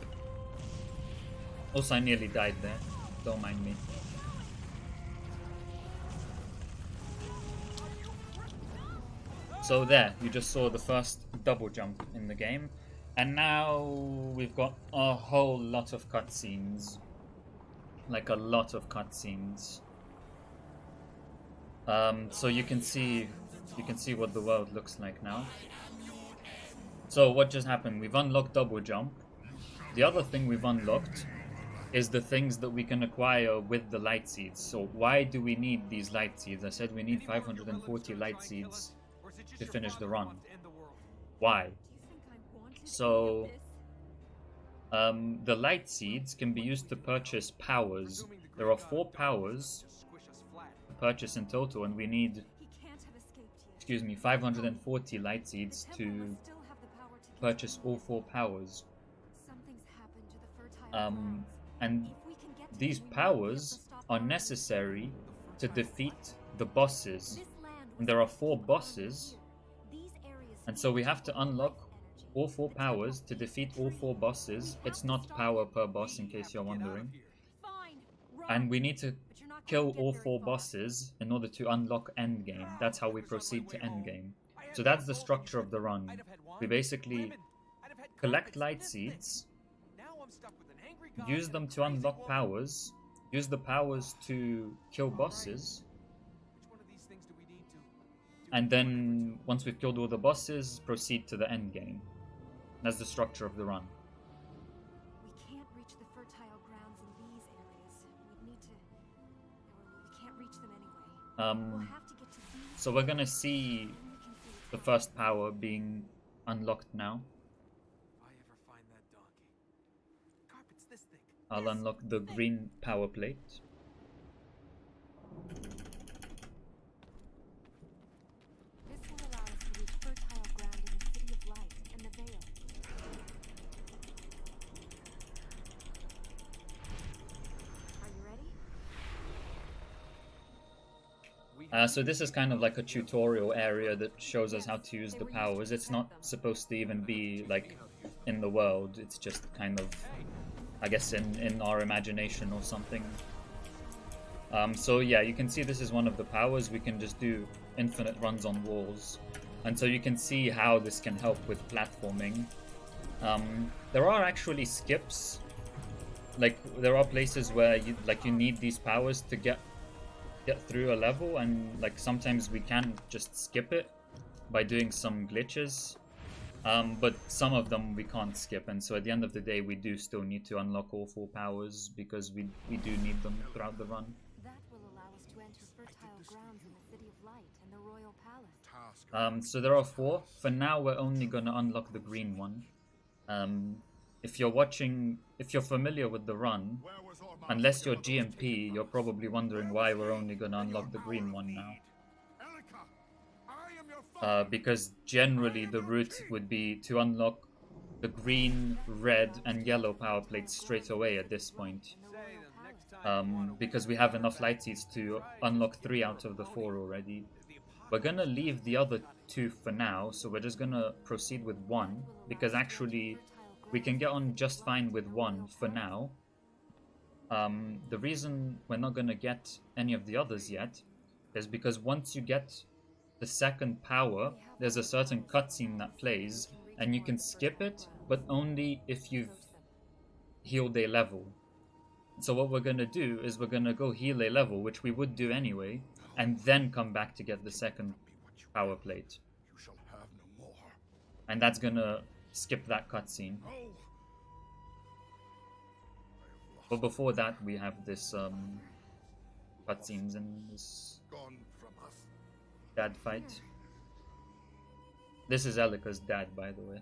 S1: Also, I nearly died there. Don't mind me. So there, you just saw the first double jump in the game. And now we've got a whole lot of cutscenes. Like a lot of cutscenes. So you can see what the world looks like now. So what just happened? We've unlocked double jump. The other thing we've unlocked is the things that we can acquire with the light seeds. So why do we need these light seeds? I said we need 540 light seeds to finish the run. Why? So the light seeds can be used to purchase powers. There are 4 powers to purchase in total, and we need, 540 light seeds to purchase all 4 powers. And these powers are necessary to defeat the bosses. And there are 4 bosses, and so we have to unlock all 4 powers to defeat all 4 bosses. It's not power per boss, in case you're wondering. And we need to kill all 4 bosses in order to unlock endgame. That's how we proceed to endgame. So that's the structure of the run. We basically collect light seeds, use them to unlock powers, use the powers to kill bosses, and then once we've killed all the bosses, proceed to the end game. That's the structure of the run.
S2: We can't reach the fertile grounds in these areas. We need to. We can't reach them anyway. We'll have to get to these.
S1: So we're gonna see the first power being unlocked now.
S3: If I ever find that donkey. Carpet's this thick.
S1: I'll unlock the green power plate.
S2: This will allow us to reach fertile ground in the City of Light and the Veil. Are you ready?
S1: So this is kind of like a tutorial area that shows us how to use the powers. It's not supposed to even be like in the world. It's just kind of, I guess, in our imagination or something. So yeah, you can see this is one of the powers. We can just do infinite runs on walls. And so you can see how this can help with platforming. There are actually skips. Like, there are places where you need these powers to get through a level, and like sometimes we can just skip it by doing some glitches. But some of them we can't skip, and so at the end of the day we do still need to unlock all 4 powers because we do need them throughout the run.
S2: That will allow us to enter fertile grounds in the City of Light and the Royal Palace.
S1: So there are 4. For now we're only gonna unlock the green one. If you're familiar with the run, unless you're GMP, you're probably wondering why we're only gonna unlock the green one now. Because generally the route would be to unlock the green, red, and yellow power plates straight away at this point. Because we have enough light seeds to unlock 3 out of the 4 already. We're gonna leave the other 2 for now, so we're just gonna proceed with 1, because actually we can get on just fine with 1 for now. The reason we're not gonna get any of the others yet is because once you get the second power, there's a certain cutscene that plays, and you can skip it, but only if you've healed a level. So what we're going to do is we're going to go heal a level, which we would do anyway, and then come back to get the second power plate. And that's going to skip that cutscene. But before that, we have this cutscenes and this dad fight. This is Elika's dad, by the way.
S2: We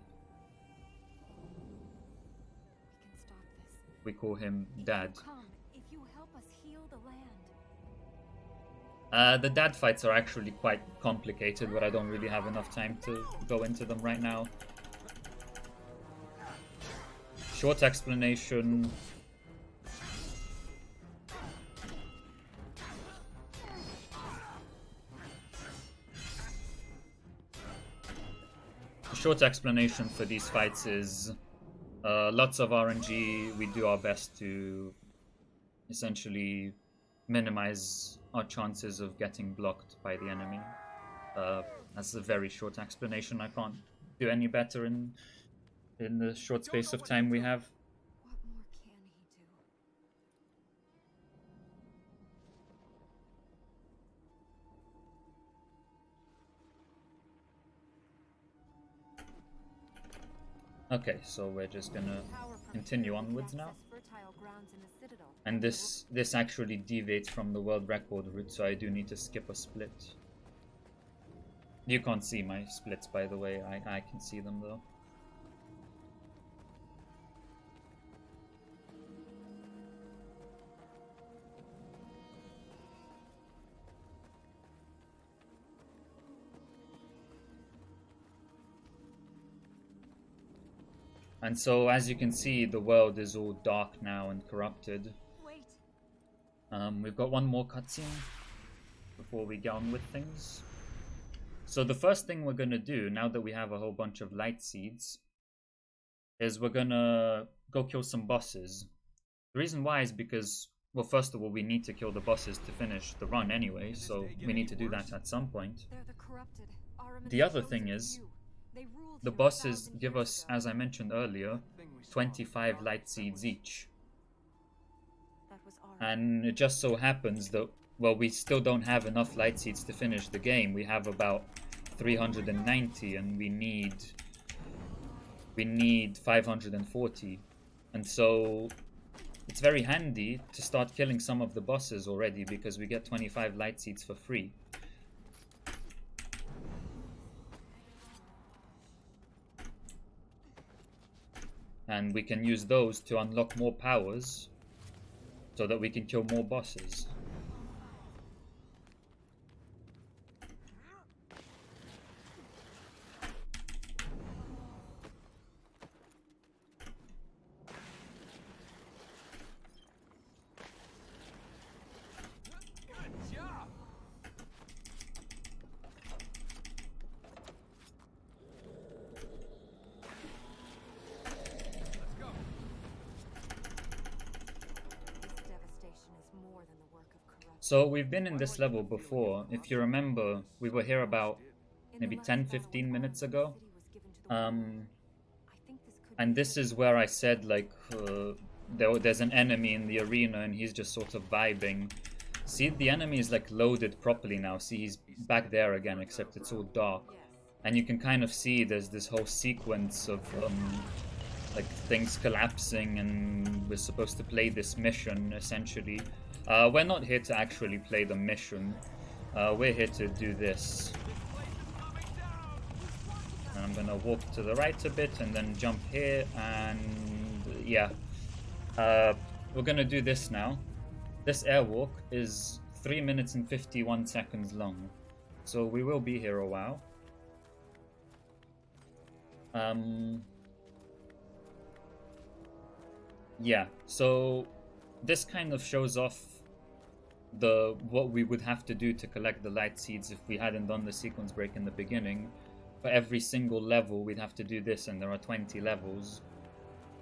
S2: can stop this.
S1: We call him Dad.
S2: Come, if you help us heal the land.
S1: The dad fights are actually quite complicated, but I don't really have enough time to go into them right now. Short explanation. Short explanation for these fights is lots of RNG. We do our best to essentially minimize our chances of getting blocked by the enemy. That's a very short explanation. I can't do any better in the short space of time we have.
S2: What more can he do?
S1: Okay, so we're just gonna continue onwards now. And this actually deviates from the world record route, so I do need to skip a split. You can't see my splits, by the way. I can see them though. And so, as you can see, the world is all dark now and corrupted.
S2: Wait.
S1: We've got one more cutscene before we get on with things. So the first thing we're gonna do, now that we have a whole bunch of light seeds, is we're gonna go kill some bosses. The reason why is because, well, first of all, we need to kill the bosses to finish the run anyway, so we need to do that at some point.
S2: They're the corrupted.
S1: The other thing is, the bosses give us, as I mentioned earlier, 25 light seeds each. And it just so happens that, well, we still don't have enough light seeds to finish the game. We have about 390 and we need 540. And so it's very handy to start killing some of the bosses already, because we get 25 light seeds for free. And we can use those to unlock more powers so that we can kill more bosses.
S3: Good job. Let's go.
S2: This devastation is more than the work of corruption.
S1: So we've been in this level before. If you remember, we were here about maybe 10-15 minutes ago. And this is where I said, like, there's an enemy in the arena and he's just sort of vibing. See, the enemy is like loaded properly now. See, he's back there again, except it's all dark. And you can kind of see there's this whole sequence of like things collapsing, and we're supposed to play this mission essentially. We're not here to actually play the mission. We're here to do this. And I'm gonna walk to the right a bit and then jump here, and yeah. We're gonna do this now. This airwalk is 3 minutes and 51 seconds long, so we will be here a while. Yeah, so this kind of shows off what we would have to do to collect the light seeds if we hadn't done the sequence break in the beginning. For every single level we'd have to do this, and there are 20 levels.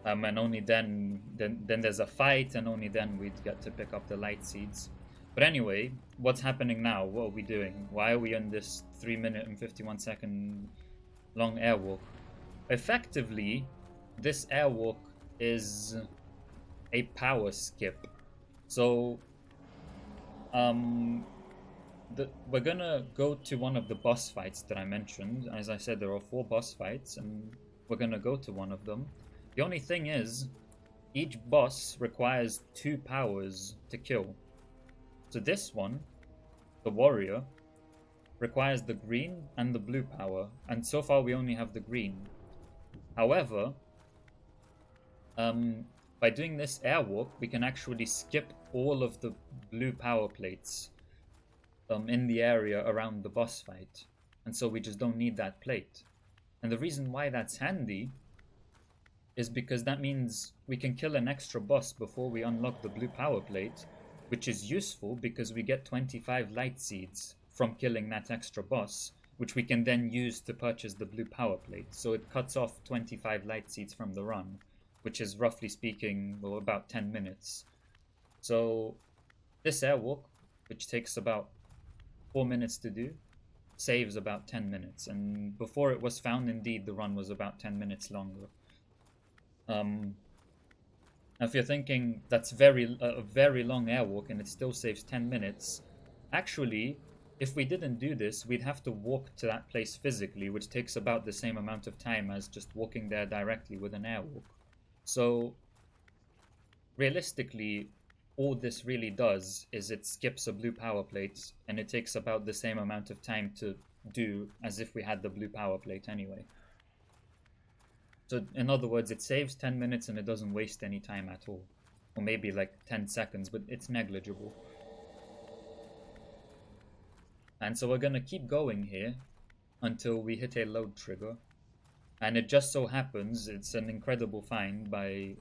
S1: And only then there's a fight, and only then we'd get to pick up the light seeds. But anyway, what's happening now? What are we doing? Why are we on this 3 minute and 51 second long airwalk? Effectively, this airwalk is a power skip. So, we're gonna go to one of the boss fights that I mentioned. As I said, there are 4 boss fights, and we're gonna go to one of them. The only thing is, each boss requires 2 powers to kill. So this one, the warrior, requires the green and the blue power, and so far we only have the green. However, by doing this airwalk, we can actually skip all of the blue power plates in the area around the boss fight, and so we just don't need that plate. And the reason why that's handy is because that means we can kill an extra boss before we unlock the blue power plate, which is useful because we get 25 light seeds from killing that extra boss, which we can then use to purchase the blue power plate. So it cuts off 25 light seeds from the run, which is roughly speaking, well, about 10 minutes. So this airwalk, which takes about 4 minutes to do, saves about 10 minutes. And before it was found, indeed, the run was about 10 minutes longer. If you're thinking that's a very long airwalk and it still saves 10 minutes, actually, if we didn't do this, we'd have to walk to that place physically, which takes about the same amount of time as just walking there directly with an airwalk. So, realistically, all this really does is it skips a blue power plate, and it takes about the same amount of time to do as if we had the blue power plate anyway. So, in other words, it saves 10 minutes and it doesn't waste any time at all. Or maybe like 10 seconds, but it's negligible. And so we're going to keep going here until we hit a load trigger. And it just so happens it's an incredible find by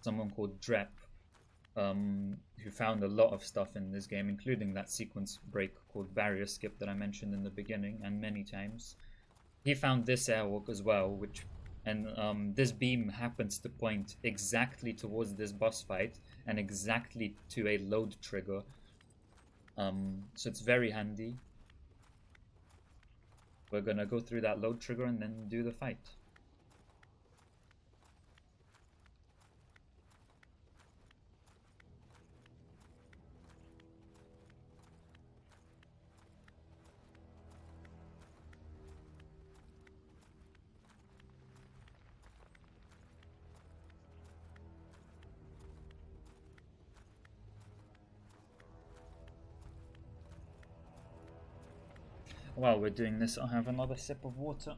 S1: someone called Drep, who found a lot of stuff in this game, including that sequence break called Barrier Skip that I mentioned in the beginning, and many times. He found this airwalk as well, and this beam happens to point exactly towards this boss fight and exactly to a load trigger. So it's very handy. We're gonna go through that load trigger and then do the fight. While we're doing this, I'll have another sip of water.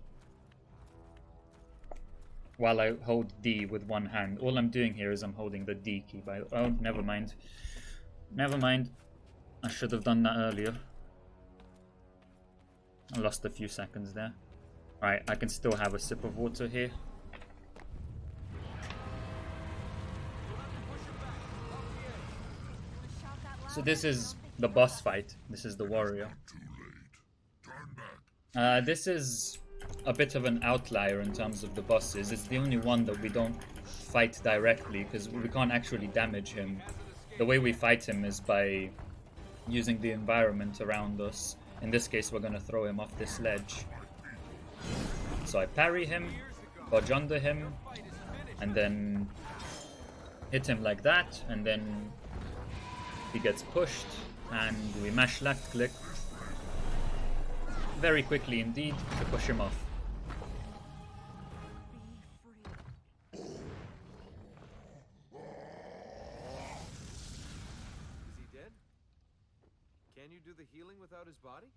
S1: While I hold D with one hand. All I'm doing here is I'm holding the D key by... Oh, never mind. Never mind. I should have done that earlier. I lost a few seconds there. Alright, I can still have a sip of water here. So this is the boss fight. This is the warrior. This is a bit of an outlier in terms of the bosses. It's the only one that we don't fight directly because we can't actually damage him. The way we fight him is by using the environment around us. In this case, we're going to throw him off this ledge. So I parry him, dodge under him, and then hit him like that, and then he gets pushed, and we mash left click. very quickly indeed to push him off.
S2: Be free.
S3: Is he dead? Can you do the healing without his body?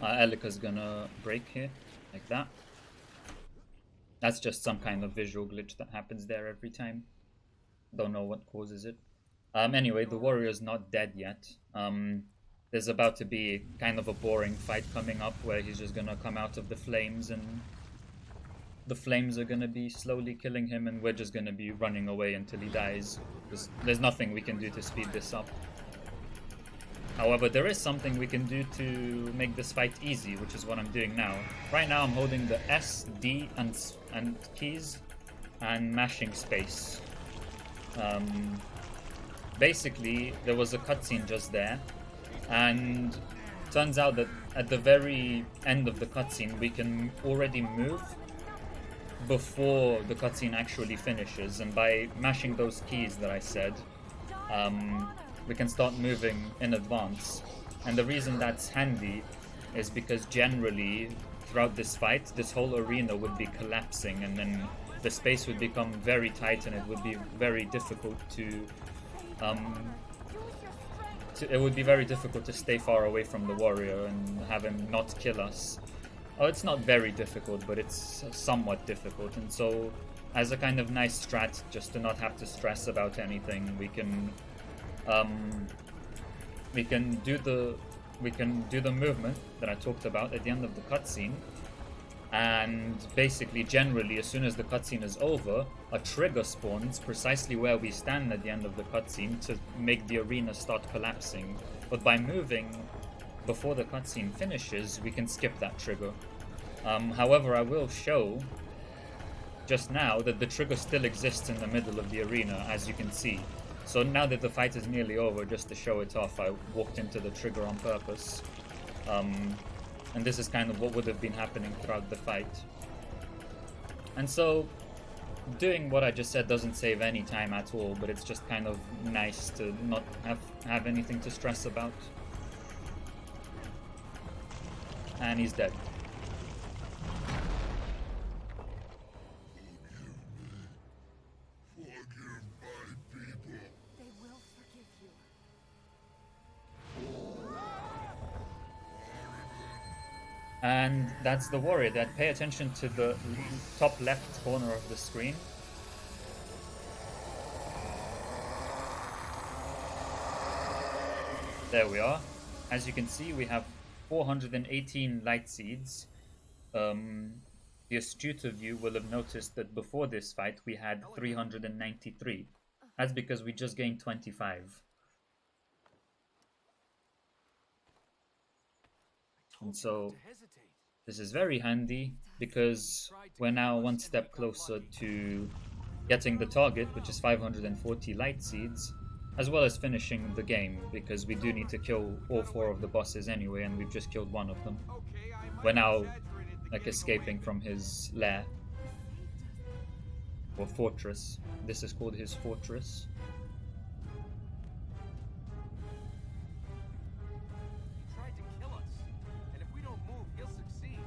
S1: Elika's gonna break here, like that. That's just some kind of visual glitch that happens there every time. Don't know what causes it. Anyway, the warrior's not dead yet. There's about to be kind of a boring fight coming up where he's just gonna come out of the flames and the flames are gonna be slowly killing him and we're just gonna be running away until he dies. Because there's nothing we can do to speed this up. However, there is something we can do to make this fight easy, which is what I'm doing now. Right now I'm holding the S, D, and keys and mashing space. Basically, there was a cutscene just there, and turns out that at the very end of the cutscene we can already move before the cutscene actually finishes, and by mashing those keys that I said, we can start moving in advance. And the reason that's handy is because generally throughout this fight, this whole arena would be collapsing and then the space would become very tight and it would be very difficult to it would be very difficult to stay far away from the warrior and have him not kill us. Oh, it's not very difficult, but it's somewhat difficult, and so as a kind of nice strat, just to not have to stress about anything, we can do the movement that I talked about at the end of the cutscene, and basically, generally, as soon as the cutscene is over, a trigger spawns precisely where we stand at the end of the cutscene to make the arena start collapsing. But by moving before the cutscene finishes, we can skip that trigger. However, I will show just now that the trigger still exists in the middle of the arena, as you can see. So now that the fight is nearly over, just to show it off, I walked into the trigger on purpose. And this is kind of what would have been happening throughout the fight. And so, doing what I just said doesn't save any time at all, but it's just kind of nice to not have anything to stress about. And he's dead.
S2: They will forgive you.
S1: And that's the warrior. That pay attention to the top left corner of the screen. There we are. As you can see, we have 418 light seeds. The astute of you will have noticed that before this fight we had 393. That's because we just gained 25. And so this is very handy because we're now one step closer to getting the target, which is 540 light seeds, as well as finishing the game, because we do need to kill all 4 of the bosses anyway, and we've just killed 1 of them. We're now like escaping from his lair or fortress. This is called his fortress.
S3: He tried to kill us, and if we don't move, he'll succeed.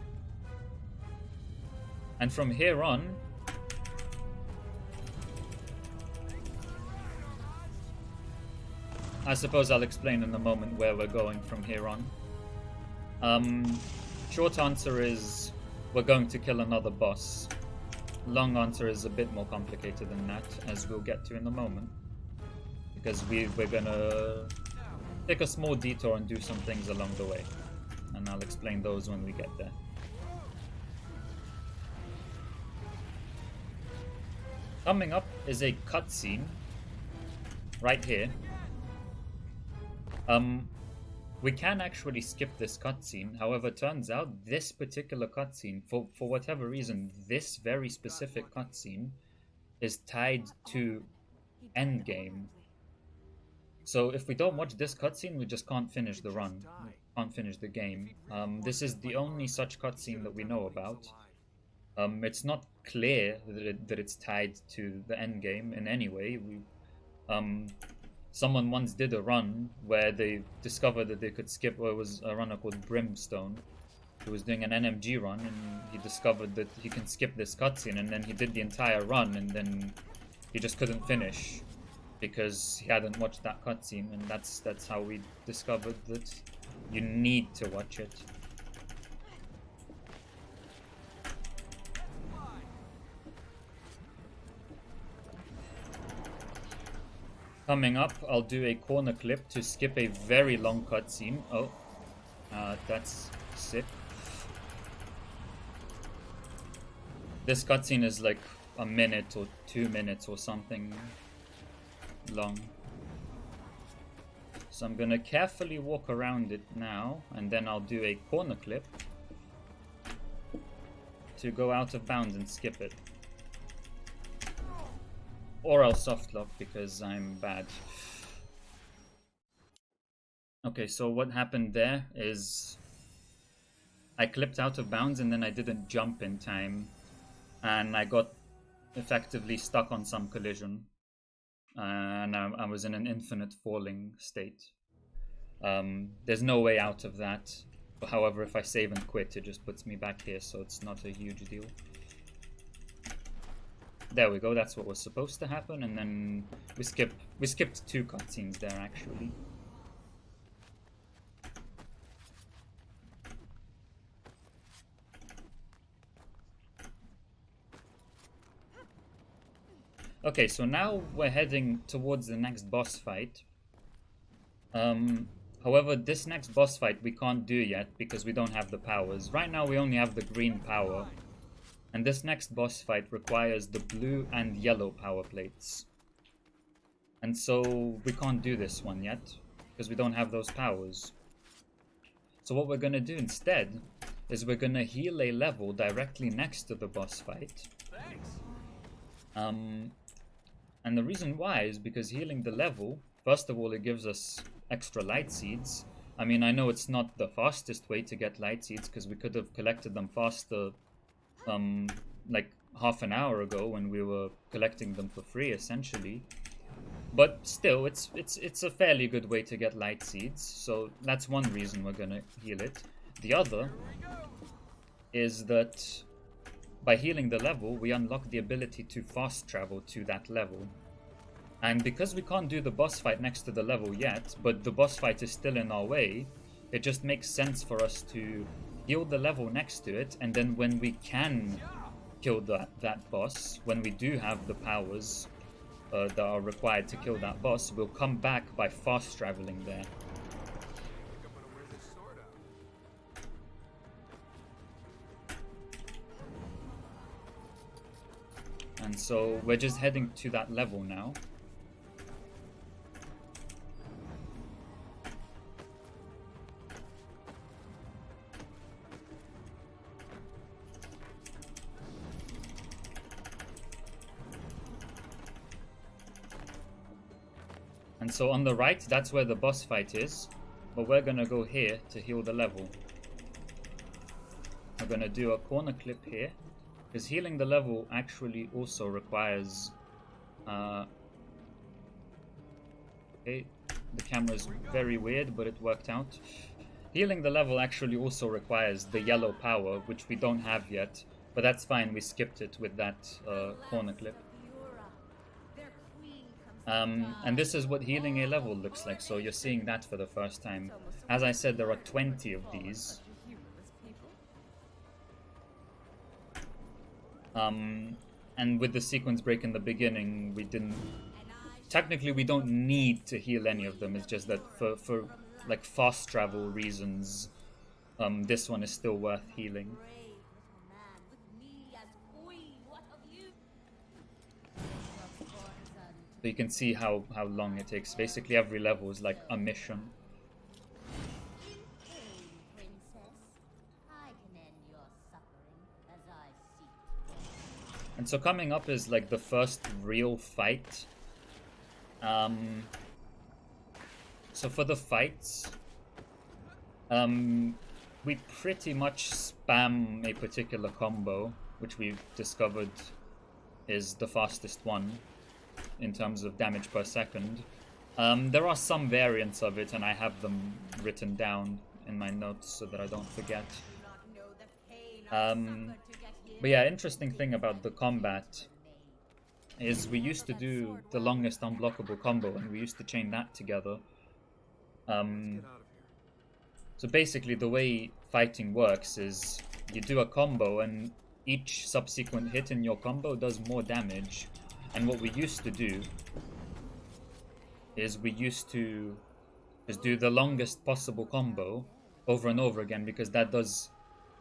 S1: And from here on, I suppose I'll explain in a moment where we're going from here on. Short answer is we're going to kill another boss. Long answer is a bit more complicated than that, as we'll get to in a moment. Because we're gonna take a small detour and do some things along the way. And I'll explain those when we get there. Coming up is a cutscene right here. We can actually skip this cutscene. However, turns out this particular cutscene, for whatever reason, this very specific cutscene is tied to endgame. So if we don't watch this cutscene, we just can't finish the run, can't finish the game. This is the only such cutscene that we know about. It's not clear that it's tied to the end game in any way. Someone once did a run where they discovered that they could skip. Well, it was a runner called Brimstone who was doing an NMG run, and he discovered that he can skip this cutscene, and then he did the entire run, and then he just couldn't finish because he hadn't watched that cutscene, and that's how we discovered that you need to watch it. Coming up, I'll do a corner clip to skip a very long cutscene. Oh, that's sick. This cutscene is like a minute or 2 minutes or something long. So I'm gonna carefully walk around it now, and then I'll do a corner clip to go out of bounds and skip it. Or I'll softlock because I'm bad. Okay, so what happened there is I clipped out of bounds and then I didn't jump in time, and I got effectively stuck on some collision, and I was in an infinite falling state. There's no way out of that. However, if I save and quit, it just puts me back here, so it's not a huge deal. There we go, that's what was supposed to happen, and then we skipped 2 cutscenes there, actually. Okay, so now we're heading towards the next boss fight. However, this next boss fight we can't do yet because we don't have the powers. Right now we only have the green power. And this next boss fight requires the blue and yellow power plates. And so we can't do this one yet, because we don't have those powers. So what we're going to do instead is we're going to heal a level directly next to the boss fight. And the reason why is because healing the level, first of all, it gives us extra light seeds. I mean, I know it's not the fastest way to get light seeds, because we could have collected them faster like half an hour ago when we were collecting them for free, essentially. But still, it's a fairly good way to get light seeds, so that's one reason we're gonna heal it. The other is that by healing the level, we unlock the ability to fast travel to that level. And because we can't do the boss fight next to the level yet, but the boss fight is still in our way, it just makes sense for us to heal the level next to it, and then when we can kill that boss, when we do have the powers that are required to kill that boss, we'll come back by fast traveling there. And so we're just heading to that level now. And so on the right, that's where the boss fight is, but we're gonna go here to heal the level. We're gonna do a corner clip here, because healing the level actually also requires... okay, the camera's very weird, but it worked out. Healing the level actually also requires the yellow power, which we don't have yet, but that's fine, we skipped it with that corner clip. And this is what healing a level looks like, so you're seeing that for the first time. As I said, there are 20 of these. And with the sequence break in the beginning, we didn't... Technically, we don't need to heal any of them, it's just that for like fast travel reasons, this one is still worth healing. So you can see how long it takes. Basically every level is like a mission. And so coming up is like the first real fight. So for the fights, we pretty much spam a particular combo. which we've discovered is the fastest one in terms of damage per second. There are some variants of it, and I have them written down in my notes so that I don't forget. But yeah, interesting thing about the combat is we used to do the longest unblockable combo, and we used to chain that together. So basically the way fighting works is you do a combo, and each subsequent hit in your combo does more damage. And what we used to do is we used to just do the longest possible combo over and over again, because that does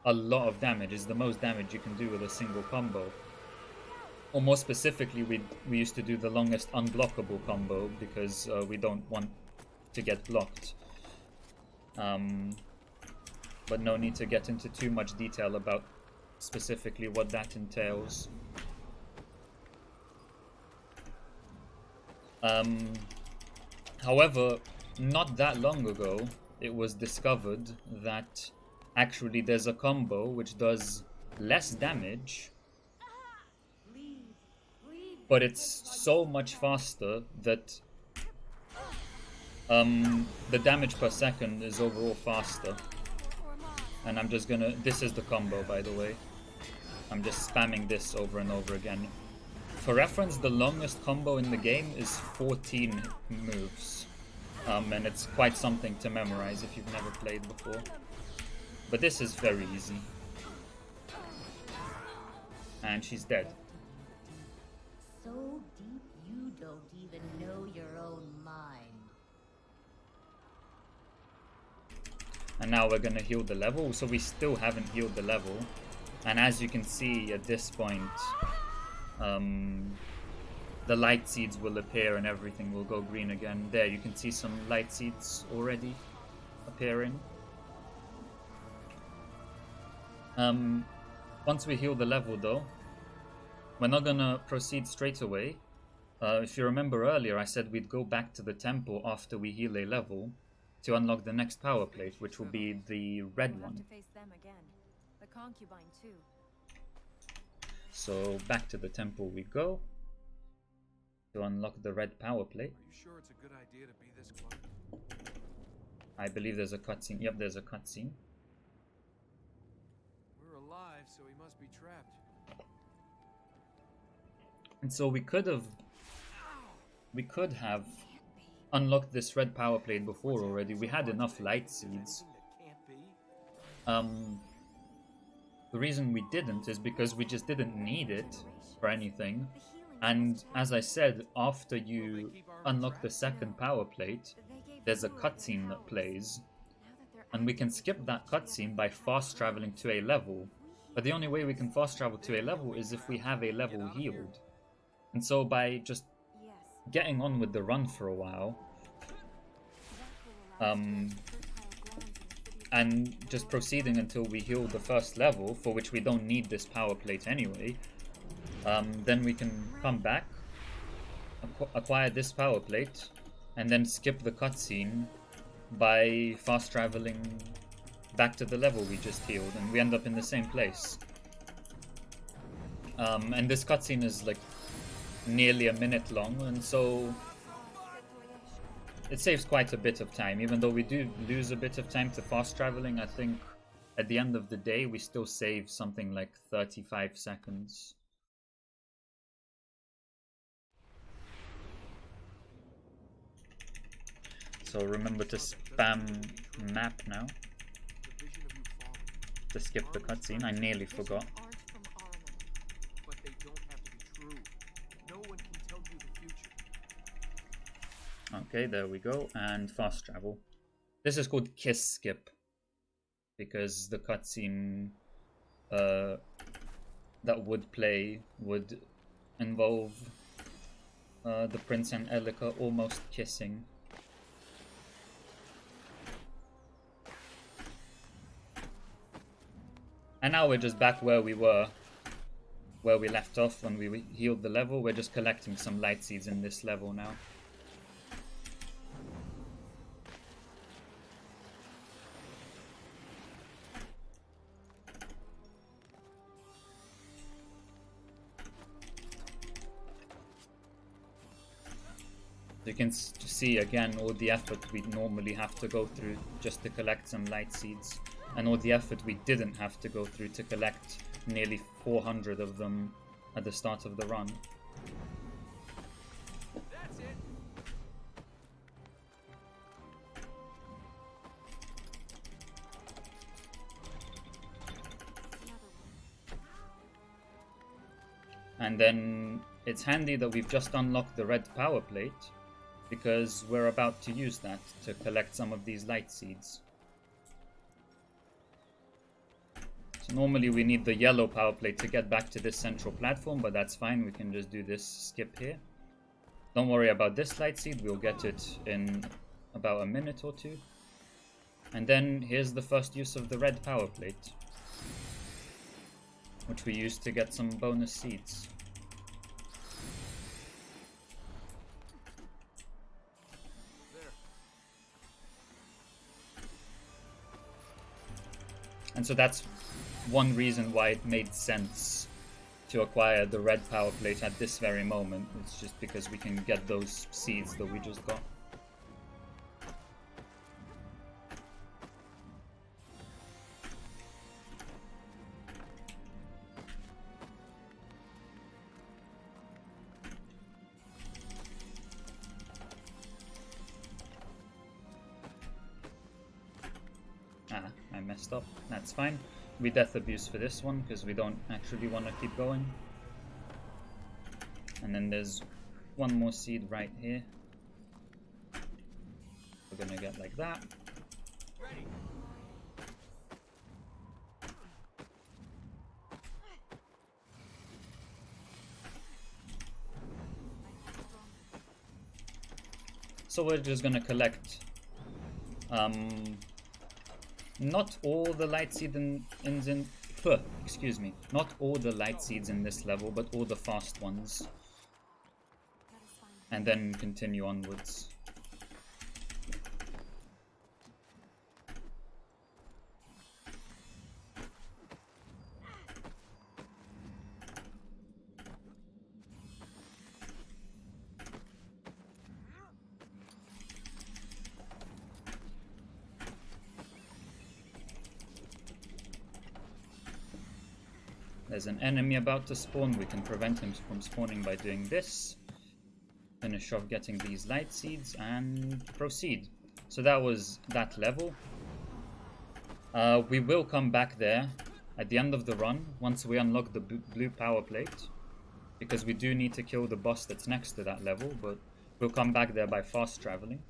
S1: a lot of damage. It's the most damage you can do with a single combo. Or more specifically, we used to do the longest unblockable combo because we don't want to get blocked. But no need to get into too much detail about specifically what that entails. However, not that long ago, it was discovered that actually there's a combo which does less damage, but it's so much faster that the damage per second is overall faster. And I'm just gonna... This is the combo, by the way. I'm just spamming this over and over again. For reference, the longest combo in the game is 14 moves. And it's quite something to memorize if you've never played before. But this is very easy. And she's dead.
S4: So deep you don't even know your own mind.
S1: And now we're gonna heal the level, so we still haven't healed the level. And as you can see at this point, the light seeds will appear and everything will go green again. There, you can see some light seeds already appearing. Once we heal the level though, we're not gonna proceed straight away. If you remember earlier, I said we'd go back to the temple after we heal a level to unlock the next power plate, which will be the red one.
S2: The concubine too.
S1: So back to the temple we go to unlock the red power plate.
S3: Are you sure it's a good idea to be this close?
S1: I believe there's a cutscene. Yep, there's a cutscene.
S3: We're alive, so he must be trapped.
S1: And so we could have unlocked this red power plate before already. We had enough light seeds. The reason we didn't is because we just didn't need it for anything. And as I said, after you unlock the second power plate, there's a cutscene that plays. And we can skip that cutscene by fast traveling to a level. But the only way we can fast travel to a level is if we have a level healed. And so by just getting on with the run for a while, and just proceeding until we heal the first level, for which we don't need this power plate anyway, then we can come back, acquire this power plate, and then skip the cutscene by fast traveling back to the level we just healed, and we end up in the same place. And this cutscene is like nearly a minute long, and so it saves quite a bit of time. Even though we do lose a bit of time to fast traveling, I think at the end of the day we still save something like 35 seconds. So remember to spam map now to skip the cutscene. I nearly forgot.
S3: But they don't have to be true. No one can tell you the future.
S1: Okay, there we go. And fast travel. This is called kiss skip, because the cutscene that would play would involve the prince and Elika almost kissing. And now we're just back where we were, where we left off when we healed the level. We're just collecting some light seeds in this level now. You can see again all the effort we'd normally have to go through just to collect some light seeds, and all the effort we didn't have to go through to collect nearly 400 of them at the start of the run.
S3: That's it.
S1: And then it's handy that we've just unlocked the red power plate, because we're about to use that to collect some of these light seeds. So normally we need the yellow power plate to get back to this central platform, but that's fine, we can just do this skip here. Don't worry about this light seed, we'll get it in about a minute or two. And then here's the first use of the red power plate, which we use to get some bonus seeds. And so that's one reason why it made sense to acquire the red power plate at this very moment. It's just because we can get those seeds that we just got. I messed up. That's fine. We death abuse for this one because we don't actually want to keep going. And then there's one more seed right here. We're gonna get like that.
S3: Ready.
S1: So we're just gonna collect not all the light seeds not all the light seeds in this level, but all the fast ones, and then continue onwards. There's an enemy about to spawn. We can prevent him from spawning by doing this. Finish off getting these light seeds and proceed. So that was that level. We will come back there at the end of the run once we unlock the blue power plate, because we do need to kill the boss that's next to that level, but we'll come back there by fast traveling.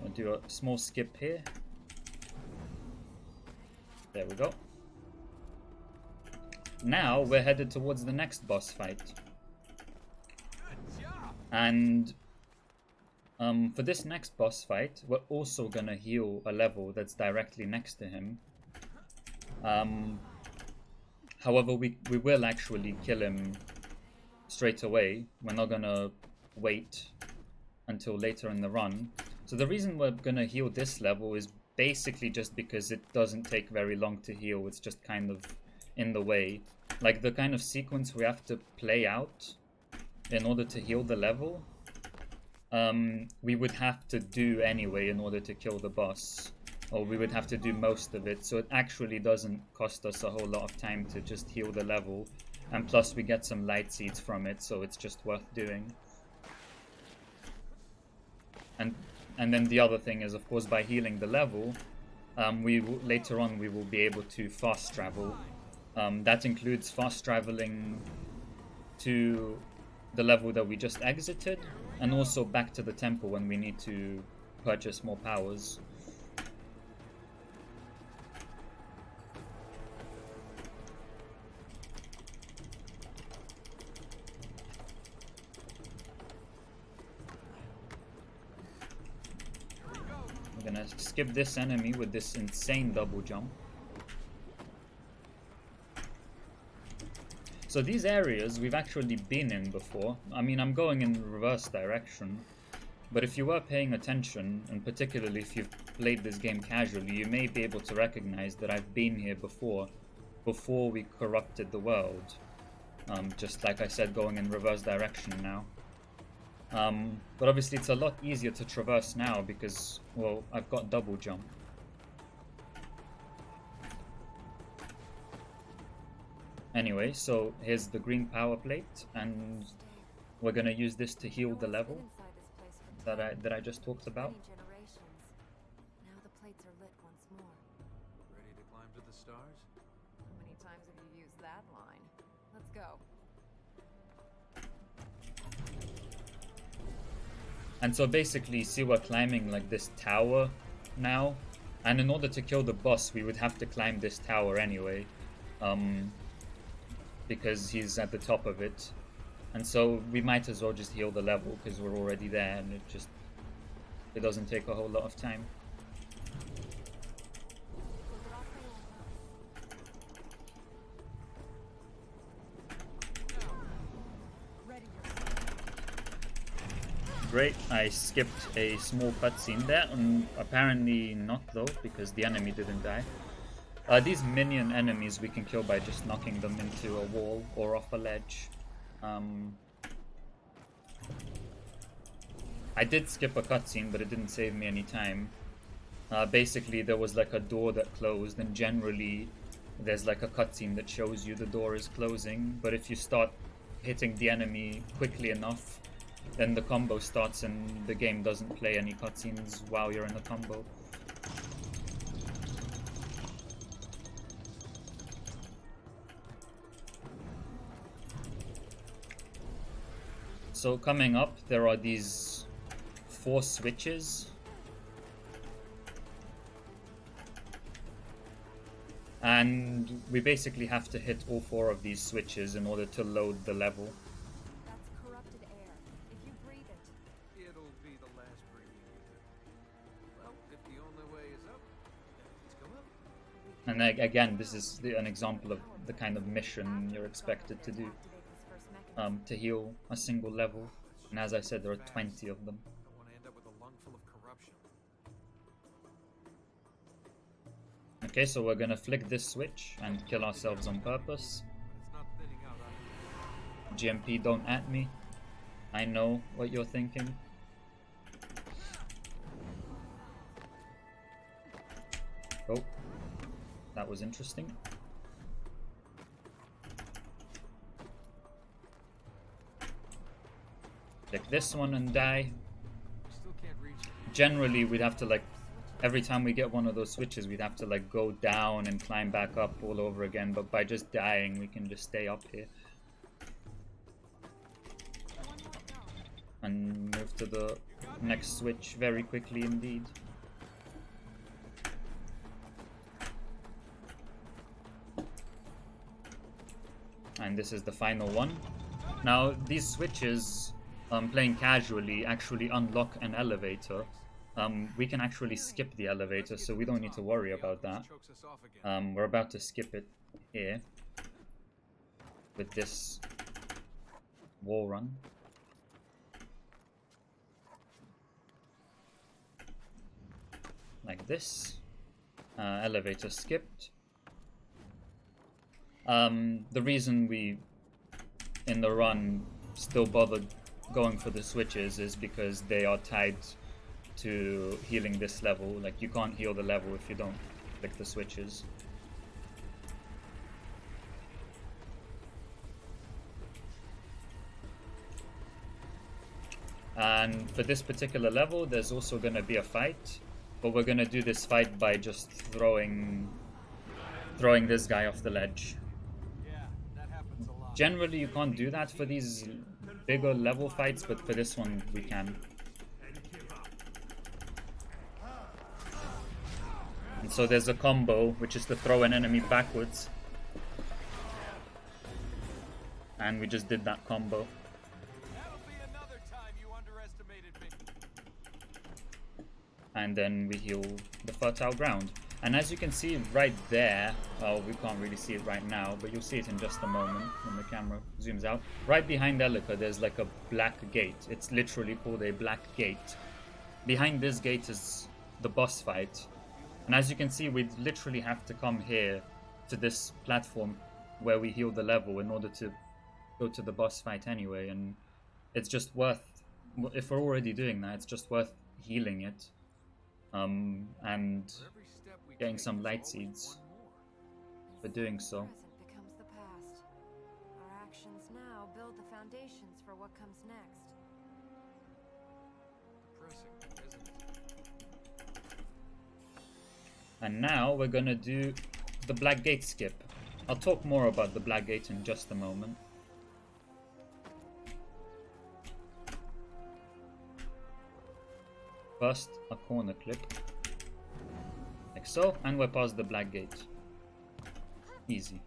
S1: I'll do a small skip here. There we go. Now we're headed towards the next boss fight. And for this next boss fight, we're also gonna heal a level that's directly next to him. However, we will actually kill him straight away. We're not gonna wait until later in the run. So the reason we're gonna heal this level is basically just because it doesn't take very long to heal. It's just kind of in the way. Like the kind of sequence we have to play out in order to heal the level, we would have to do anyway in order to kill the boss, or we would have to do most of it, so it actually doesn't cost us a whole lot of time to just heal the level, and plus we get some light seeds from it, so it's just worth doing. And then the other thing is, of course, by healing the level, later on we will be able to fast travel. That includes fast traveling to the level that we just exited, and also back to the temple when we need to purchase more powers. We're gonna skip this enemy with this insane double jump. So these areas we've actually been in before. I mean, I'm going in the reverse direction, but if you were paying attention, and particularly if you've played this game casually, you may be able to recognize that I've been here before we corrupted the world. Just like I said, going in reverse direction now. But obviously it's a lot easier to traverse now because, well, I've got double jump. Anyway, so here's the green power plate, and we're gonna use this to heal the level that I just talked about.
S2: Now the plates are lit once more.
S3: Ready to climb to the stars?
S2: How many times have you used that line? Let's go.
S1: And so basically, see, we're climbing like this tower now, and in order to kill the boss, we would have to climb this tower anyway, because he's at the top of it. And so we might as well just heal the level because we're already there, and it doesn't take a whole lot of time. Great, I skipped a small cutscene there, and apparently not though, because the enemy didn't die. These minion enemies we can kill by just knocking them into a wall or off a ledge. I did skip a cutscene, but it didn't save me any time. Basically, there was like a door that closed, and generally there's like a cutscene that shows you the door is closing, but if you start hitting the enemy quickly enough, then the combo starts and the game doesn't play any cutscenes while you're in the combo. So coming up, there are these 4 switches. And we basically have to hit all 4 of these switches in order to load the level.
S2: That's corrupted air. If you breathe it,
S3: It'll be the last breathing you do. Well, if the only way is up, then let's go up.
S1: And again, this is an example of the kind of mission you're expected to do, to heal a single level. And as I said, there are 20 of them.
S3: Don't want to end up with a lung full of corruption.
S1: Okay, so we're gonna flick this switch and kill ourselves on purpose.
S3: But it's not thinning out either.
S1: GMP, don't at me. I know what you're thinking. Oh, that was interesting. Click this one and die.
S3: Still can't reach it.
S1: Generally, we'd have to like, every time we get one of those switches, we'd have to like go down and climb back up all over again, but by just dying, we can just stay up here. And move to the next switch very quickly indeed. And this is the final one. Now, these switches, playing casually, actually unlock an elevator. We can actually skip the elevator, so we don't need to worry about that.
S3: Chokes us off again.
S1: We're about to skip it here with this wall run. Like this. Elevator skipped. The reason we, in the run, still bothered going for the switches is because they are tied to healing this level. Like, you can't heal the level if you don't click the switches. And for this particular level, there's also going to be a fight, but we're going to do this fight by just throwing this guy off the ledge.
S3: Yeah, that happens a lot.
S1: Generally, you can't do that for these bigger level fights, but for this one, we can. And so there's a combo, which is to throw an enemy backwards. And we just did that combo.
S3: That'll be another time you underestimated me.
S1: And then we heal the fertile ground. And as you can see right there, well, we can't really see it right now, but you'll see it in just a moment when the camera zooms out. Right behind Elika, there's like a black gate. It's literally called a black gate. Behind this gate is the boss fight. And as you can see, we literally have to come here to this platform where we heal the level in order to go to the boss fight anyway. And it's just worth if we're already doing that, it's just worth healing it, and
S3: For every step we
S1: getting
S3: take,
S1: some
S3: there's
S1: light
S3: always
S1: seeds
S3: one more.
S1: for doing so.
S2: Present becomes the past. Our actions now build the foundations for what comes next.
S3: Depressing, isn't it?
S1: And now we're gonna do the Black Gate skip. I'll talk more about the Black Gate in just a moment. First, a corner clip. Like so, and we're past the Black Gate. Easy.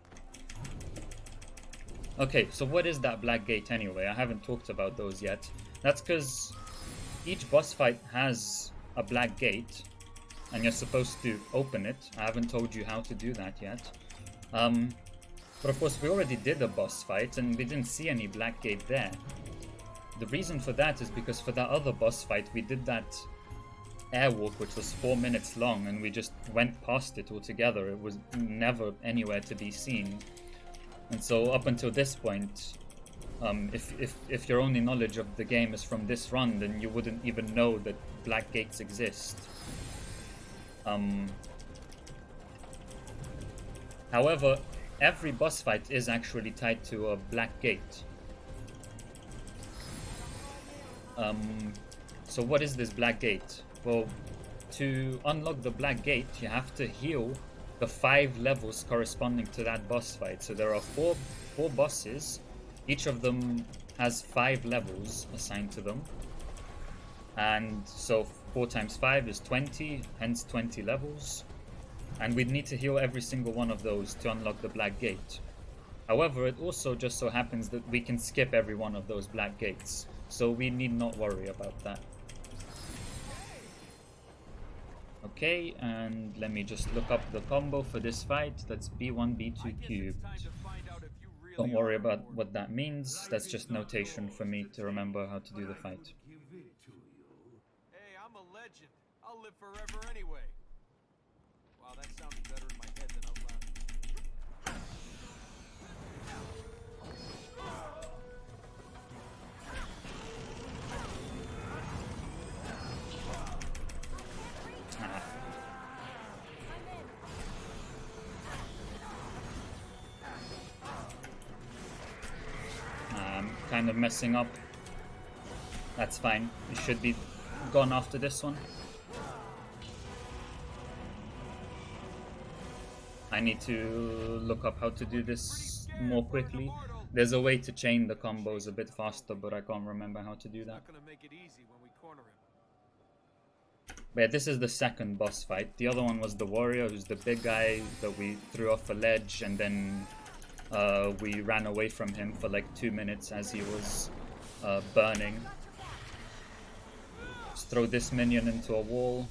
S1: Okay, so what is that Black Gate anyway? I haven't talked about those yet. That's because each boss fight has a Black Gate, and you're supposed to open it. I haven't told you how to do that yet. But of course, we already did a boss fight, and we didn't see any Black Gate there. The reason for that is because for that other boss fight, we did that airwalk, which was 4 minutes long, and we just went past it altogether. It was never anywhere to be seen. And so up until this point, if your only knowledge of the game is from this run, then you wouldn't even know that Black Gates exist. However, every boss fight is actually tied to a Black Gate. So what is this Black Gate? Well, to unlock the Black Gate, you have to heal the 5 levels corresponding to that boss fight. So there are four bosses. Each of them has 5 levels assigned to them. And so 4 times 5 is 20, hence 20 levels. And we'd need to heal every single one of those to unlock the Black Gate. However, it also just so happens that we can skip every one of those Black Gates. So we need not worry about that. Okay, and let me just look up the combo for this fight. That's B1, B2 cubed. Don't worry about what that means. That's just notation for me to remember how to do the fight.
S3: Hey, I'm a legend. I'll live forever anyway. Wow, that sounded better in my head than out loud.
S1: I'm kind of messing up. That's fine. You should be gone after this one. I need to look up how to do this more quickly. There's a way to chain the combos a bit faster, but I can't remember how to do that.
S3: Not gonna make it easy when we corner him.
S1: But yeah, this is the second boss fight. The other one was the warrior, who's the big guy that we threw off a ledge, and then we ran away from him for like 2 minutes as he was burning. Just throw this minion into a wall.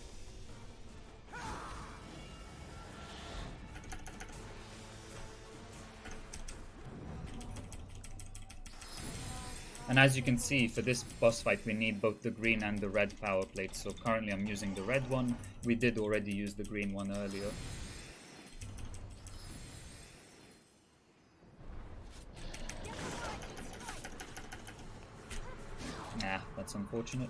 S1: And as you can see, for this boss fight we need both the green and the red power plates. So currently I'm using the red one. We did already use the green one earlier. Nah, that's unfortunate.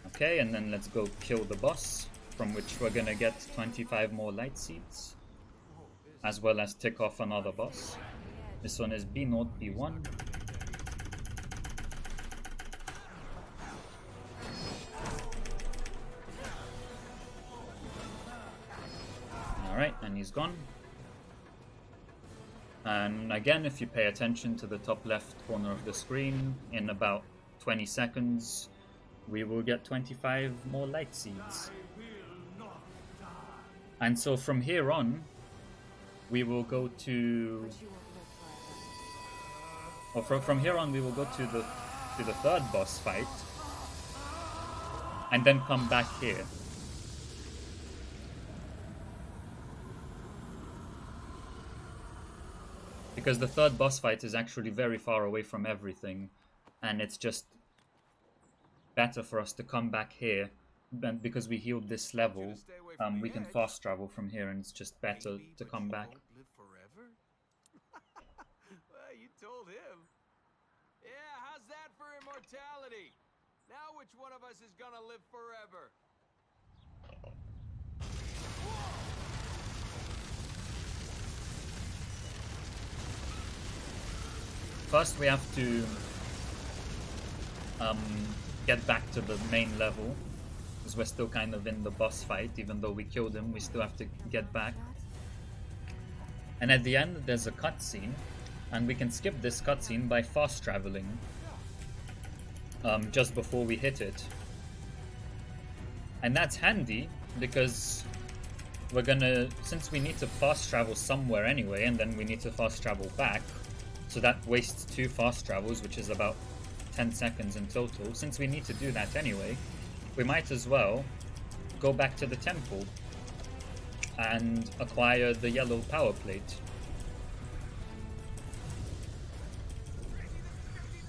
S1: Okay, and then let's go kill the boss, from which we're gonna get 25 more light seeds, as well as tick off another boss. This one is B0, B1. Alright, and he's gone. And again, if you pay attention to the top left corner of the screen, in about 20 seconds, we will get 25 more light seeds. And so from here on, we will go to... Or from here on, we will go to the third boss fight, and then come back here. Because the third boss fight is actually very far away from everything, and it's just better for us to come back here. And because we healed this level, we can fast travel from here, and it's just better to come back.
S3: Live immortality. Now which one of us is gonna live forever?
S1: First we have to get back to the main level, because we're still kind of in the boss fight. Even though we killed him, we still have to get back. And at the end there's a cutscene, and we can skip this cutscene by fast traveling just before we hit it. And that's handy because we're gonna, since we need to fast travel somewhere anyway, and then we need to fast travel back, so that wastes 2 fast travels, which is about 10 seconds in total. Since we need to do that anyway, we might as well go back to the temple and acquire the yellow power plate,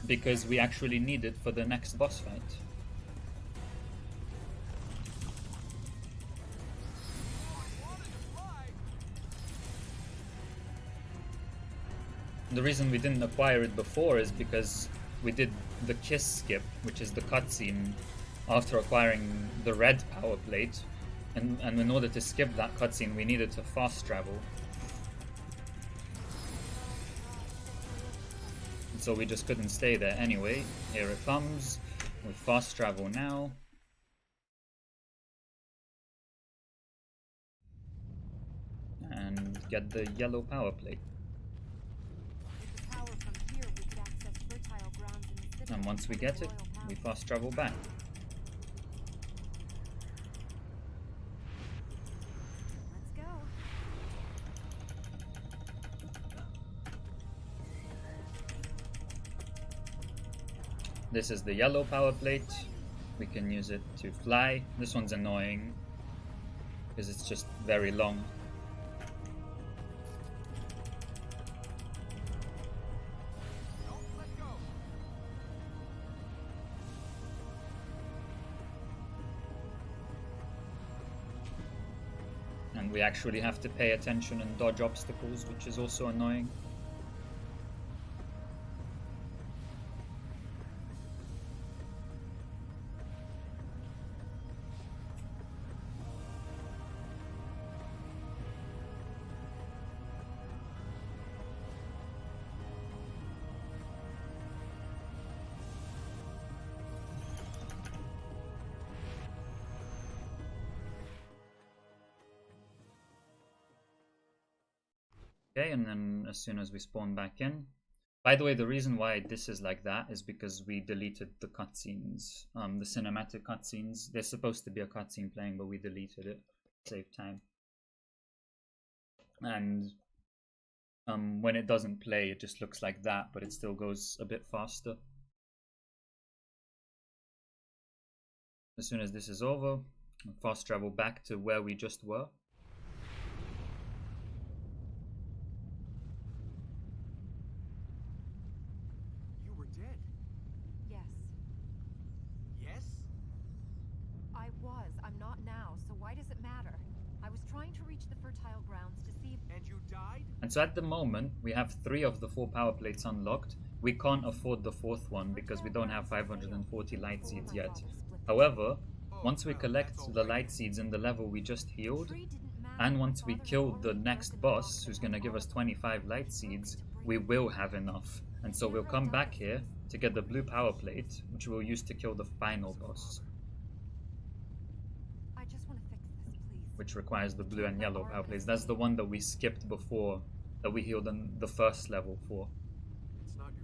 S1: because we actually need it for the next boss fight. The reason we didn't acquire it before is because we did the kiss skip, which is the cutscene after acquiring the red power plate, and in order to skip that cutscene we needed to fast travel. And so we just couldn't stay there anyway. Here it comes. We fast travel now. And get the yellow power plate. And once we get it, we fast travel back.
S2: Let's go.
S1: This is the yellow power plate. We can use it to fly. This one's annoying because it's just very long. And we actually have to pay attention and dodge obstacles, which is also annoying. Okay, and then as soon as we spawn back in. By the way, the reason why this is like that is because we deleted the cutscenes, the cinematic cutscenes. There's supposed to be a cutscene playing, but we deleted it to save time. And when it doesn't play, it just looks like that, but it still goes a bit faster. As soon as this is over, we'll fast travel back to where we just were. And so at the moment, we have 3 of the 4 power plates unlocked. We can't afford the 4th one because we don't have 540 light seeds yet. However, once we collect the light seeds in the level we just healed, and once we kill the next boss, who's going to give us 25 light seeds, we will have enough. And so we'll come back here to get the blue power plate, which we'll use to kill the final boss, which requires the blue and yellow power plates. That's the one that we skipped before, that we healed in the first level for,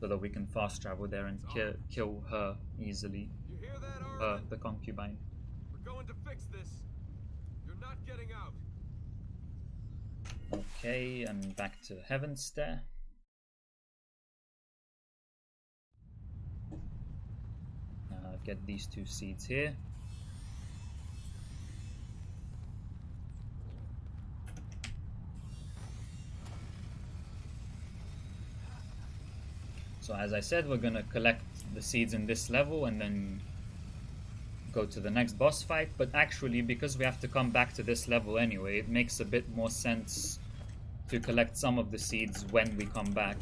S1: so that we can fast travel there and kill her easily. The concubine.
S3: We're going to fix this. You're not getting out.
S1: Okay, and back to Heaven's Stair. Get these 2 seeds here. So as I said, we're gonna collect the seeds in this level and then go to the next boss fight. But actually, because we have to come back to this level anyway, it makes a bit more sense to collect some of the seeds when we come back.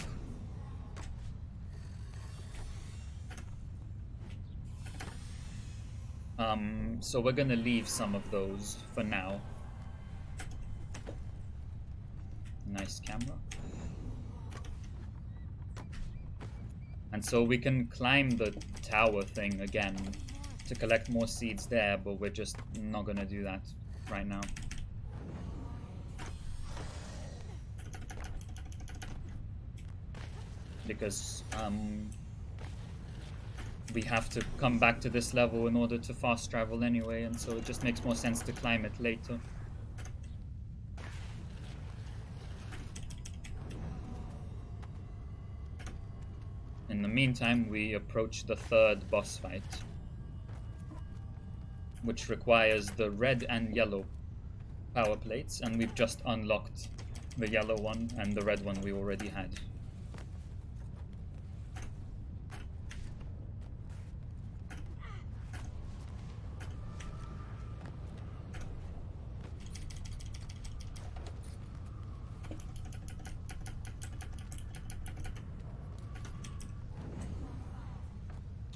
S1: So we're gonna leave some of those for now. Nice camera. And so we can climb the tower thing again to collect more seeds there, but we're just not gonna do that right now. Because we have to come back to this level in order to fast travel anyway, and so it just makes more sense to climb it later. In the meantime, we approach the third boss fight, which requires the red and yellow power plates, and we've just unlocked the yellow one, and the red one we already had.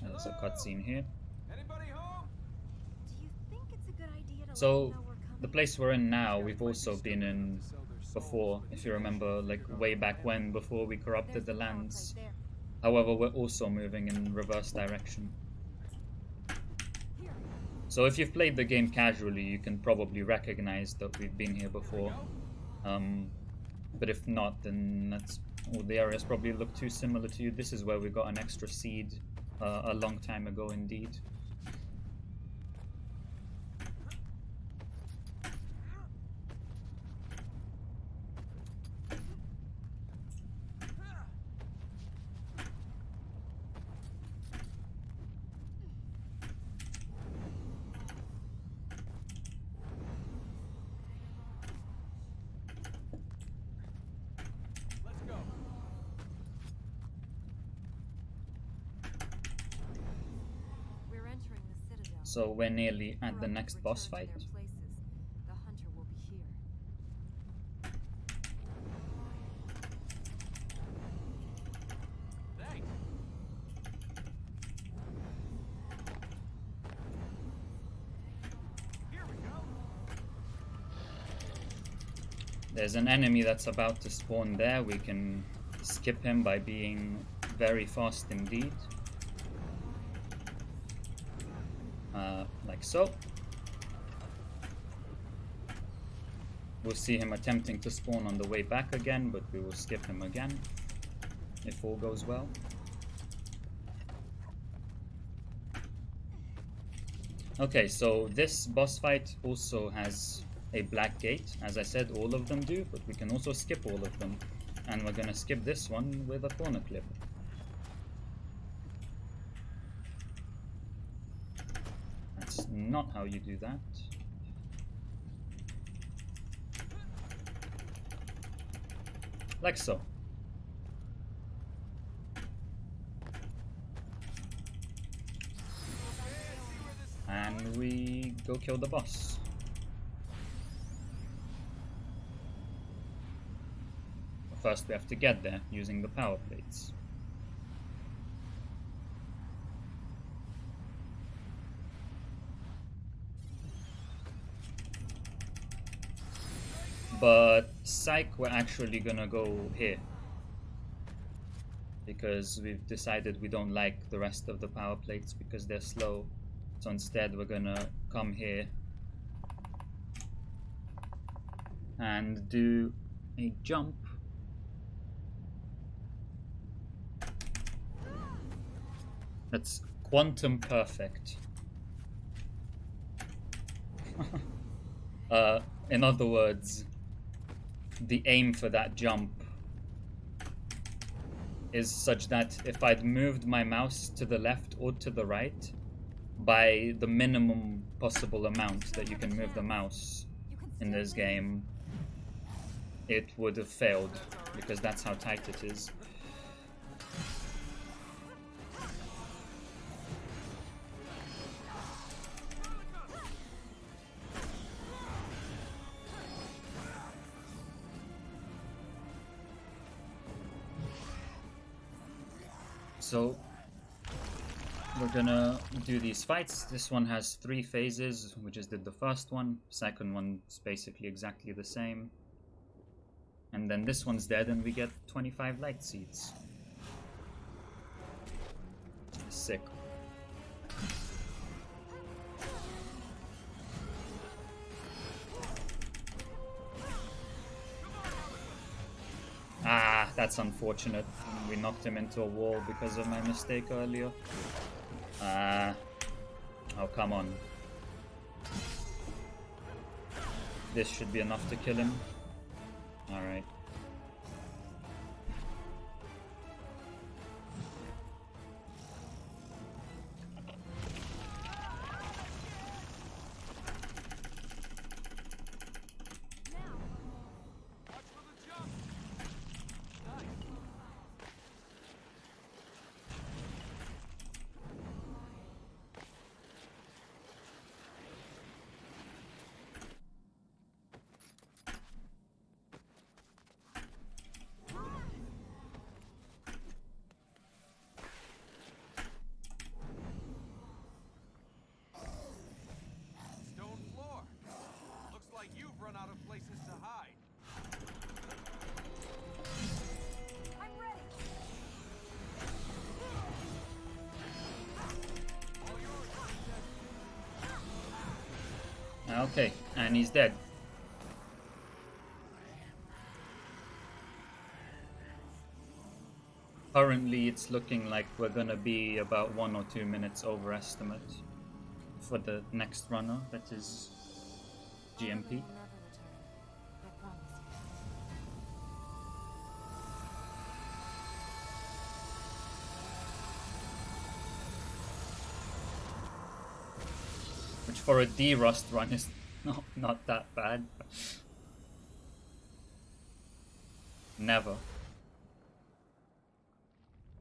S1: There's a cutscene here.
S3: Anybody home?
S2: Do you think it's a good idea to let
S1: So,
S2: them know we're coming?
S1: the place we're in now, we've also been in before, if you remember, like way back when, before we corrupted the lands.
S2: There.
S1: However, we're also moving in reverse direction.
S2: Here.
S1: So if you've played the game casually, you can probably recognize that we've been here before. But if not, then that's... well, the areas probably look too similar to you. This is where we got an extra seed a long time ago indeed.
S3: Let's go.
S2: We're entering the citadel.
S1: So we're nearly at
S2: Before
S1: the
S2: I
S1: next
S2: return
S1: boss
S2: to
S1: fight.
S2: their places, the hunter will be here.
S3: Thanks. Here we go.
S1: There's an enemy that's about to spawn there. We can skip him by being very fast indeed. Like so. We'll see him attempting to spawn on the way back again, but we will skip him again, if all goes well. Okay, so this boss fight also has a black gate. As I said, all of them do, but we can also skip all of them. And we're gonna skip this one with a corner clip. That's not how you do that. Like so. And we go kill the boss. First we have to get there using the power plates. But psych, we're actually gonna go here. Because we've decided we don't like the rest of the power plates because they're slow. So instead we're gonna come here and do a jump. That's quantum perfect. In other words, the aim for that jump is such that if I'd moved my mouse to the left or to the right by the minimum possible amount that you can move the mouse in this game, it would have failed, because that's how tight it is. So we're gonna do these fights. This one has 3 phases. We just did the first one. Second one's basically exactly the same. And then this one's dead and we get 25 light seeds. Sick. Ah, that's unfortunate. We knocked him into a wall because of my mistake earlier. Ah. Oh, come on. This should be enough to kill him. Alright. Okay, and he's dead. Currently, it's looking like we're gonna be about 1 or 2 minutes overestimate for the next runner, that is GMP. Which for a D-Rust run is not that bad. Never.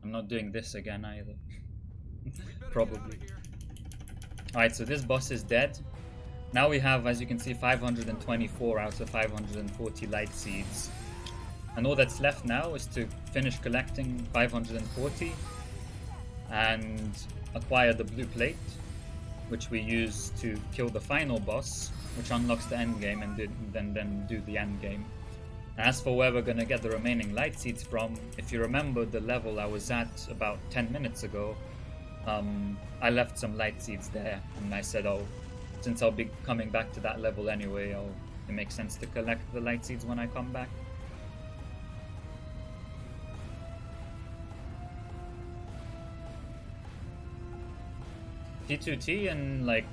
S1: I'm not doing this again either. Probably. Alright, so this boss is dead. Now we have, as you can see, 524 out of 540 light seeds. And all that's left now is to finish collecting 540 and acquire the blue plate, which we use to kill the final boss, which unlocks the end game and then do the end game. As for where we're gonna get the remaining light seeds from, if you remember the level I was at about 10 minutes ago, I left some light seeds there, and I said, oh, since I'll be coming back to that level anyway, it makes sense to collect the light seeds when I come back. T2T in like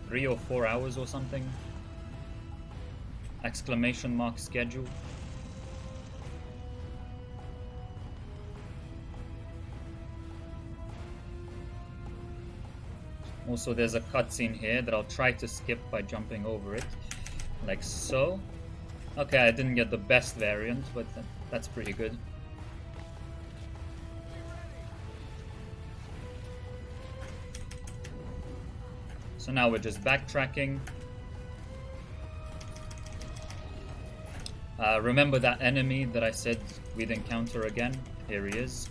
S1: 3 or 4 hours or something. Exclamation mark schedule. Also, there's a cutscene here that I'll try to skip by jumping over it, like so. Okay, I didn't get the best variant, but that's pretty good. So now we're just backtracking. Remember that enemy that I said we'd encounter again? Here he is.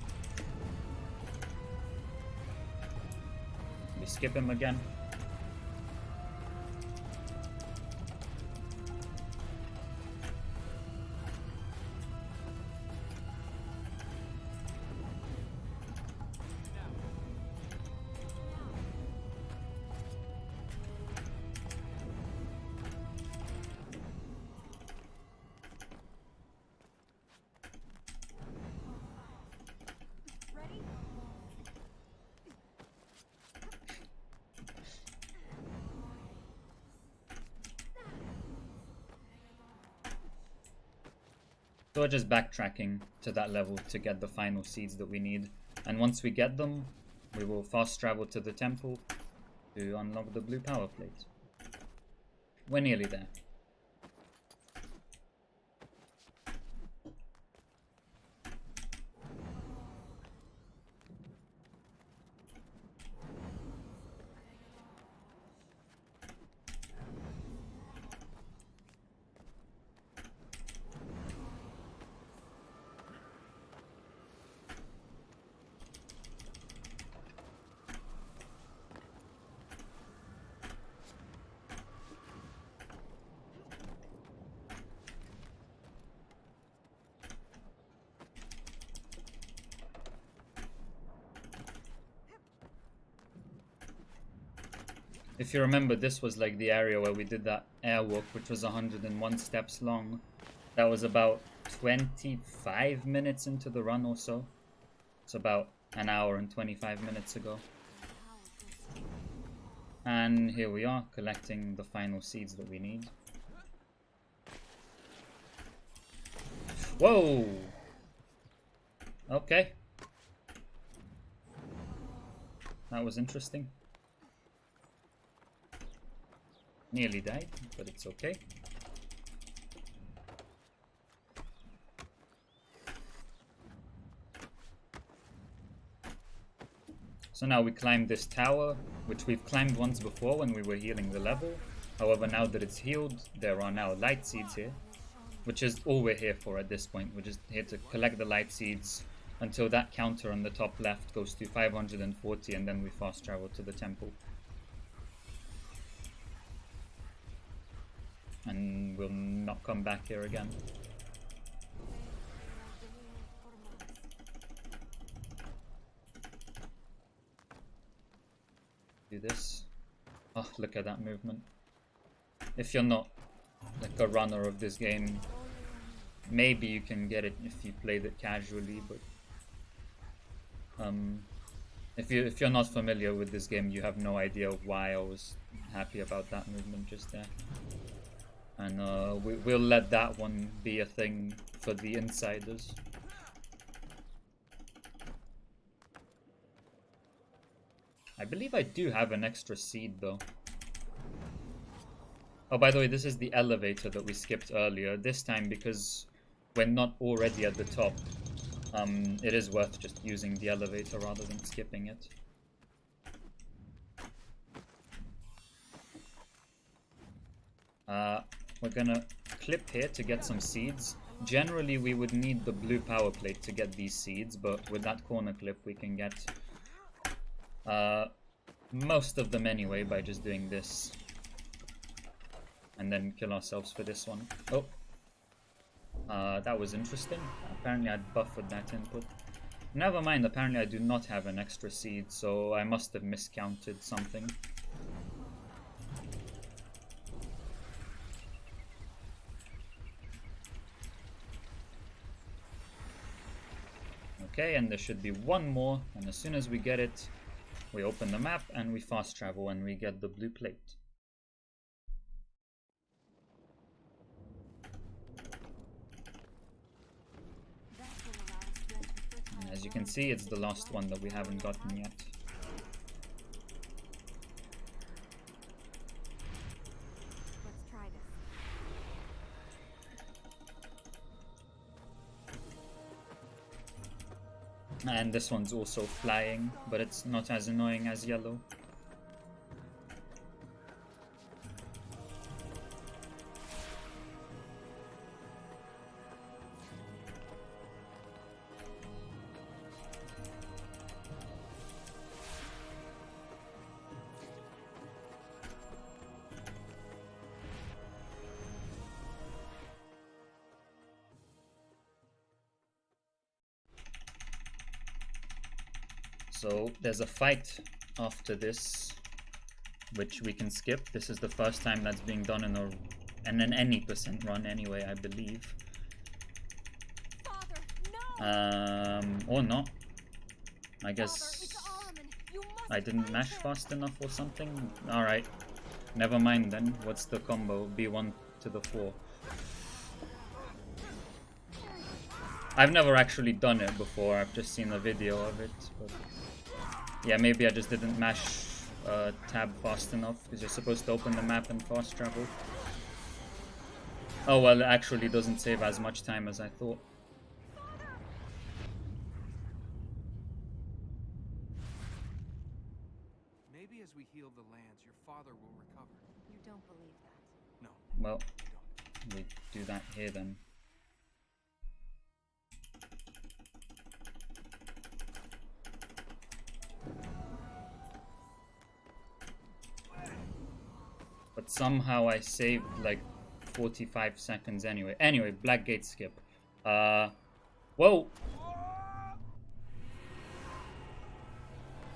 S1: We skip him again. So we're just backtracking to that level to get the final seeds that we need. And once we get them, we will fast travel to the temple to unlock the blue power plate. We're nearly there. If you remember, this was like the area where we did that airwalk, which was 101 steps long. That was about 25 minutes into the run or so. It's about an hour and 25 minutes ago. And here we are, collecting the final seeds that we need. Whoa! Okay. That was interesting. Nearly died, but it's okay. So now we climb this tower, which we've climbed once before when we were healing the level. However, now that it's healed, there are now light seeds here, which is all we're here for at this point. We're just here to collect the light seeds until that counter on the top left goes to 540, and then we fast travel to the temple. And we'll not come back here again. Do this. Oh, look at that movement. If you're not like a runner of this game, maybe you can get it if you played it casually, but if you're not familiar with this game, you have no idea why I was happy about that movement just there. And we'll let that one be a thing for the insiders. I believe I do have an extra seed though. Oh, by the way, this is the elevator that we skipped earlier. This time, because we're not already at the top, it is worth just using the elevator rather than skipping it. We're gonna clip here to get some seeds. Generally, we would need the blue power plate to get these seeds, but with that corner clip, we can get most of them anyway by just doing this. And then kill ourselves for this one. Oh. That was interesting. Apparently I'd buffered that input. Never mind, apparently I do not have an extra seed, so I must have miscounted something. Okay, and there should be one more, and as soon as we get it, we open the map and we fast travel and we get the blue plate. And as you can see, it's the last one that we haven't gotten yet.
S2: Let's try this.
S1: And this one's also flying, but it's not as annoying as yellow. So there's a fight after this, which we can skip. This is the first time that's being done in an any percent run anyway, I believe.
S2: Father, no!
S1: Or not. I guess I didn't mash fast enough or something. Alright. Never mind then. What's the combo? B1 to the 4. I've never actually done it before. I've just seen a video of it. But yeah, maybe I just didn't mash tab fast enough, because you're supposed to open the map and fast travel. Oh well, it actually doesn't save as much time as I thought.
S3: Maybe as we heal the lands, your father will recover.
S2: You don't believe that.
S3: No.
S1: Well,
S3: I don't.
S1: we do that here then. But somehow I saved like 45 seconds anyway. Anyway, black gate skip. Whoa!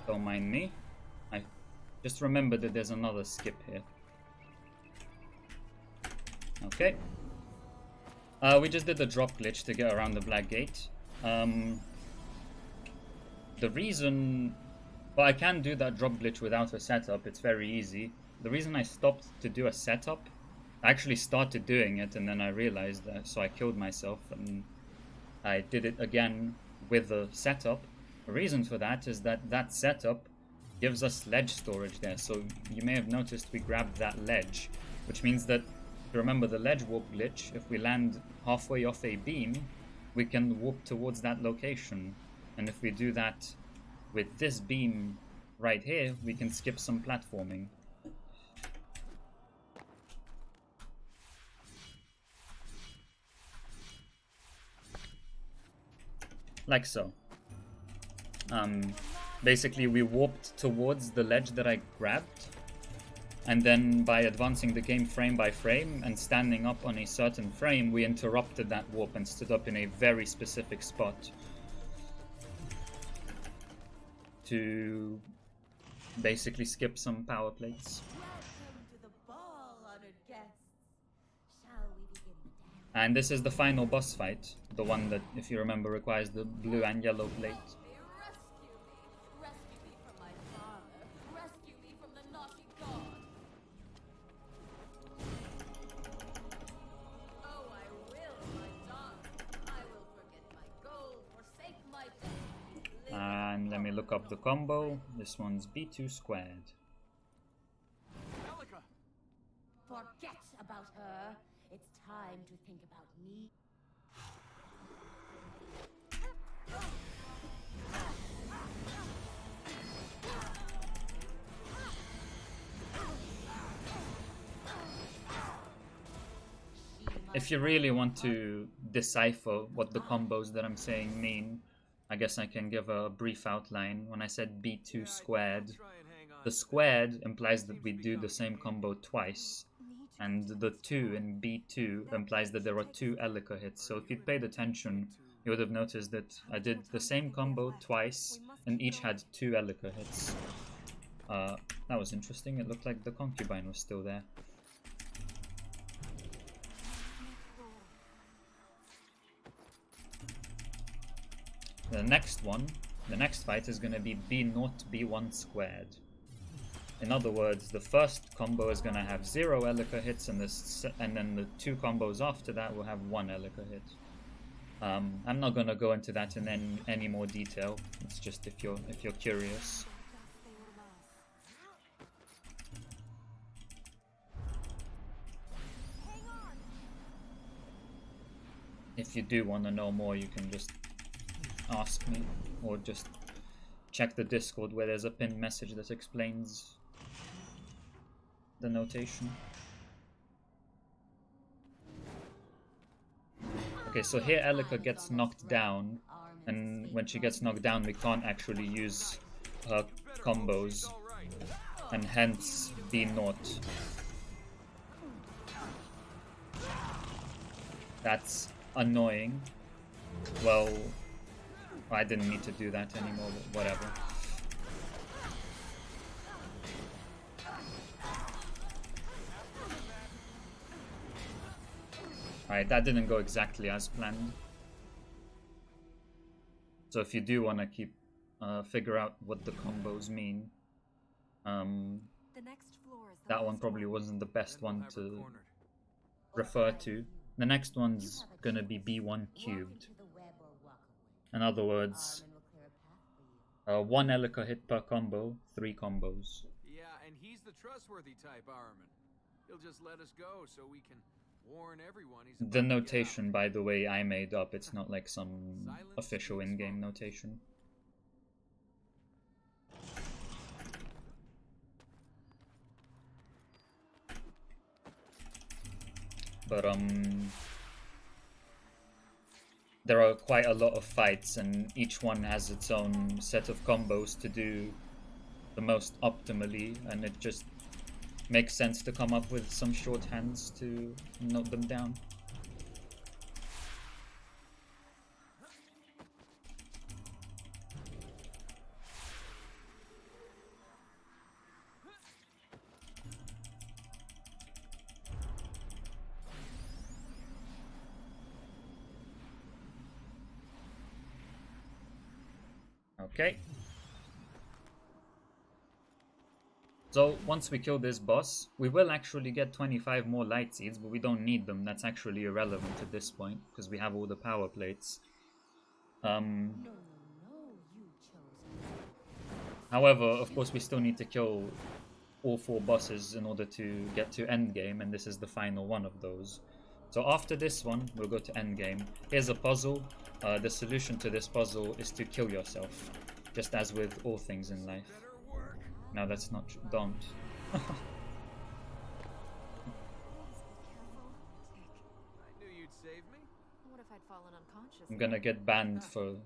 S1: Don't mind me. I Just remember that there's another skip here. Okay. We just did the drop glitch to get around the black gate. The reason... Well, I can do that drop glitch without a setup. It's very easy. The reason I stopped to do a setup, I actually started doing it and then I realized that, so I killed myself and I did it again with the setup. The reason for that is that that setup gives us ledge storage there. So you may have noticed we grabbed that ledge, which means that, if you remember the ledge warp glitch, if we land halfway off a beam, we can warp towards that location. And if we do that with this beam right here, we can skip some platforming. Like so. Basically, we warped towards the ledge that I grabbed, and then by advancing the game frame by frame and standing up on a certain frame, we interrupted that warp and stood up in a very specific spot to basically skip some power plates.
S4: Welcome to the ball, honored guests. Shall we begin the dance?
S1: And this is the final boss fight, the one that, if you remember, requires the blue and yellow plate.
S4: Rescue me from my father. Rescue me from the naughty god. Oh, I will, my darling. I will forget my gold, forsake my destiny.
S1: And let me look up the combo. This one's B2 squared.
S3: Elika!
S4: Forget about her. It's time to think about me.
S1: If you really want to decipher what the combos that I'm saying mean, I guess I can give a brief outline. When I said B2 squared, the squared implies that we do the same combo twice, and the 2 in B2 implies that there are 2 Elika hits. So if you'd paid attention, you would have noticed that I did the same combo twice, and each had 2 Elika hits. That was interesting. It looked like the concubine was still there. The next one, the next fight is going to be B0, B1 squared. In other words, the first combo is going to have 0 Elika hits, and then the 2 combos after that will have 1 Elika hit. I'm not going to go into that in any more detail. It's just if you're curious. If you do want to know more, you can just ask me, or just check the Discord where there's a pinned message that explains the notation. Okay, so here Elika gets knocked down, and when she gets knocked down we can't actually use her combos, and hence B0. That's annoying. Well, I didn't need to do that anymore, but whatever. Alright, that didn't go exactly as planned. So if you do want to keep figure out what the combos mean, that one probably wasn't the best one to refer to. The next one's gonna be B1 cubed. In other words, 1 Elika hit per combo, 3 combos.
S3: Yeah, and he's the trustworthy type, Armin. He'll just let us go so we can warn everyone he's
S1: The notation, by the way, I made up. It's not like some official in-game notation. But there are quite a lot of fights, and each one has its own set of combos to do the most optimally, and it just makes sense to come up with some shorthands to note them down. Okay. So once we kill this boss, we will actually get 25 more light seeds, but we don't need them. That's actually irrelevant at this point, because we have all the power plates. However, of course, we still need to kill all 4 bosses in order to get to endgame, and this is the final one of those. So after this one, we'll go to endgame. Here's a puzzle. The solution to this puzzle is to kill yourself, just as with all things in life. No, that's not true. Don't.
S2: Please be careful, Tick.
S3: I knew you'd save me.
S2: What if I'd fallen unconscious?
S1: I'm gonna get banned for
S3: Oh,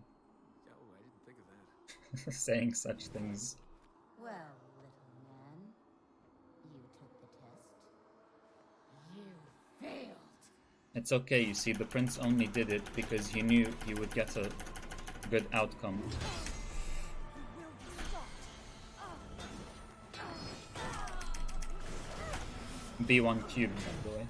S3: I didn't think of that.
S1: saying such things.
S4: Well, little man, you took the test. You failed.
S1: It's okay, you see, the prince only did it because he knew he would get a good outcome. B1 cubed, by the way.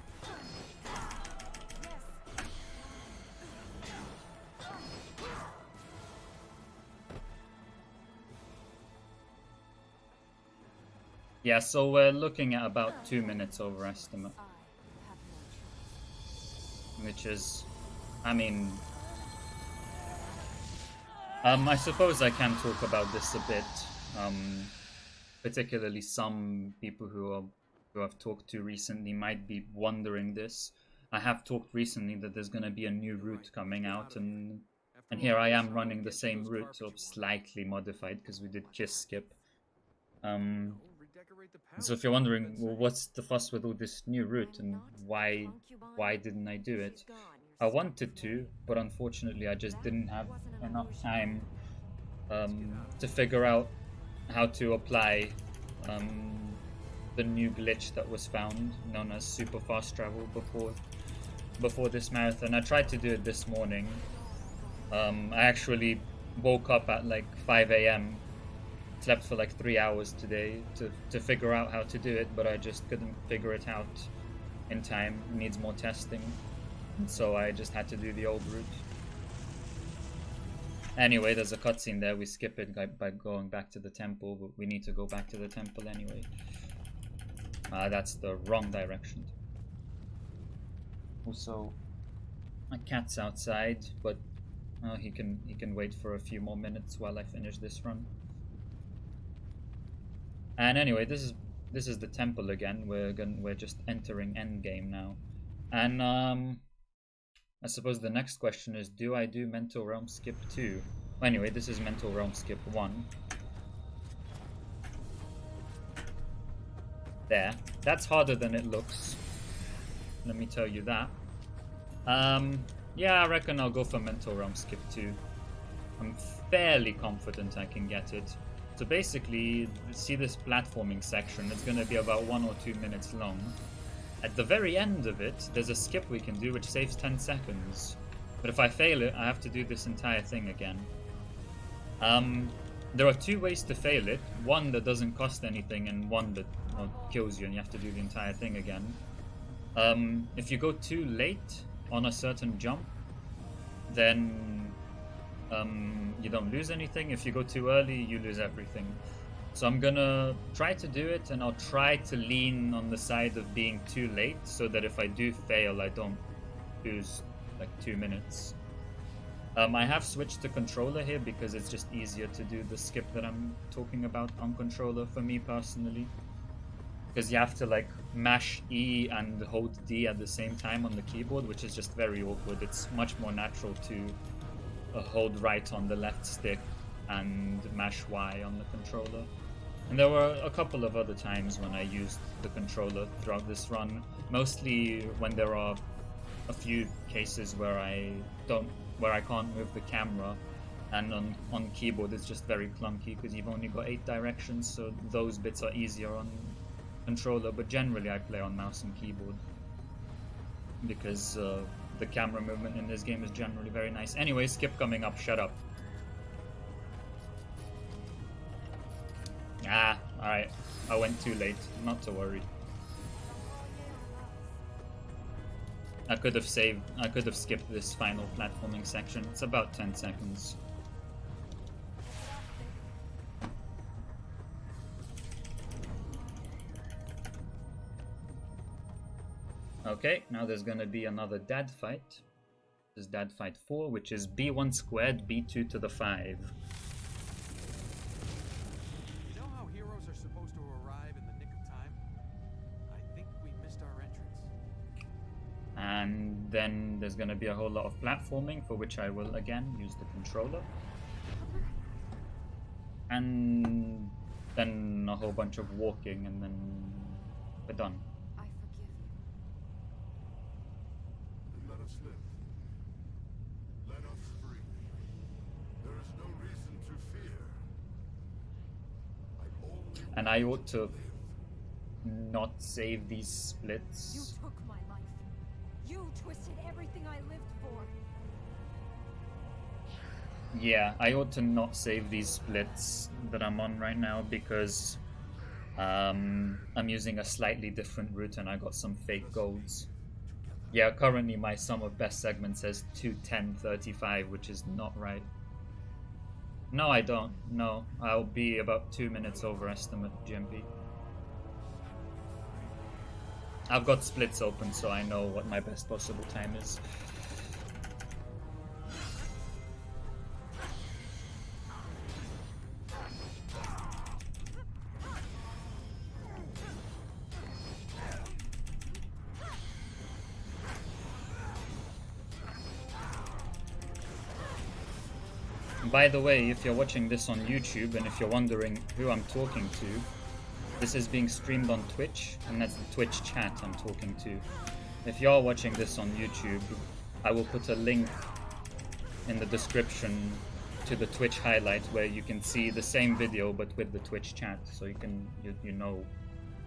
S1: Yeah, so we're looking at about 2 minutes overestimate,
S2: I have no choice.
S1: which is, I mean, I suppose I can talk about this a bit, particularly some people who I've talked to recently might be wondering this. I have talked recently that there's going to be a new route coming out, and here I am running the same route, so slightly modified because we did kiss skip. So if you're wondering, well, what's the fuss with all this new route and why didn't I do it? I wanted to, but unfortunately I just didn't have enough time to figure out how to apply the new glitch that was found, known as super fast travel, before this marathon. I tried to do it this morning. I actually woke up at like 5 a.m. Slept for like 3 hours today to figure out how to do it, but I just couldn't figure it out in time. It needs more testing, and so I just had to do the old route. Anyway, there's a cutscene there. We skip it by going back to the temple, but we need to go back to the temple anyway. That's the wrong direction. Also, my cat's outside, but he can wait for a few more minutes while I finish this run. And anyway, this is the temple again. We're just entering endgame now, and I suppose the next question is, do I do Mental Realm Skip 2? Anyway, this is Mental Realm Skip 1. There. That's harder than it looks. Let me tell you that. Yeah, I reckon I'll go for Mental Realm Skip 2. I'm fairly confident I can get it. So basically, see this platforming section, it's going to be about 1 or 2 minutes long. At the very end of it, there's a skip we can do which saves 10 seconds. But if I fail it, I have to do this entire thing again. There are 2 ways to fail it. One that doesn't cost anything, and one that kills you and you have to do the entire thing again. If you go too late on a certain jump, then you don't lose anything. If you go too early, you lose everything. So I'm gonna try to do it, and I'll try to lean on the side of being too late, so that if I do fail, I don't lose like 2 minutes. I have switched to controller here because it's just easier to do the skip that I'm talking about on controller for me personally. Because you have to like mash E and hold D at the same time on the keyboard, which is just very awkward. It's much more natural to hold right on the left stick and mash Y on the controller. And there were a couple of other times when I used the controller throughout this run, mostly when there are a few cases where I can't move the camera, and on keyboard it's just very clunky because you've only got 8 directions, so those bits are easier on controller, but generally I play on mouse and keyboard because the camera movement in this game is generally very nice. Anyway, skip coming up, shut up. Alright, I went too late, not to worry. I could have skipped this final platforming section. It's about 10 seconds. Okay, now there's gonna be another dad fight. This is dad fight 4, which is b1 squared, b2 to the 5.
S3: You know how heroes are supposed to arrive in the nick of time? I think we missed our entrance.
S1: And then there's gonna be a whole lot of platforming, for which I will again use the controller. And then a whole bunch of walking, and then we're done.
S2: I forgive you.
S5: Let us live. Let us free. There is no reason to fear. I only
S1: And I ought to not save these splits.
S2: You took my life. You twisted everything I lived for.
S1: Yeah, I ought to not save these splits that I'm on right now because I'm using a slightly different route and I got some fake golds. Yeah, currently my sum of best segment says 2:10:35, which is not right. No, I don't. No, I'll be about 2 minutes over estimate GMP. I've got splits open, so I know what my best possible time is. By the way, if you're watching this on YouTube and if you're wondering who I'm talking to, this is being streamed on Twitch, and that's the Twitch chat I'm talking to. If you're watching this on YouTube, I will put a link in the description to the Twitch highlight where you can see the same video but with the Twitch chat, so you know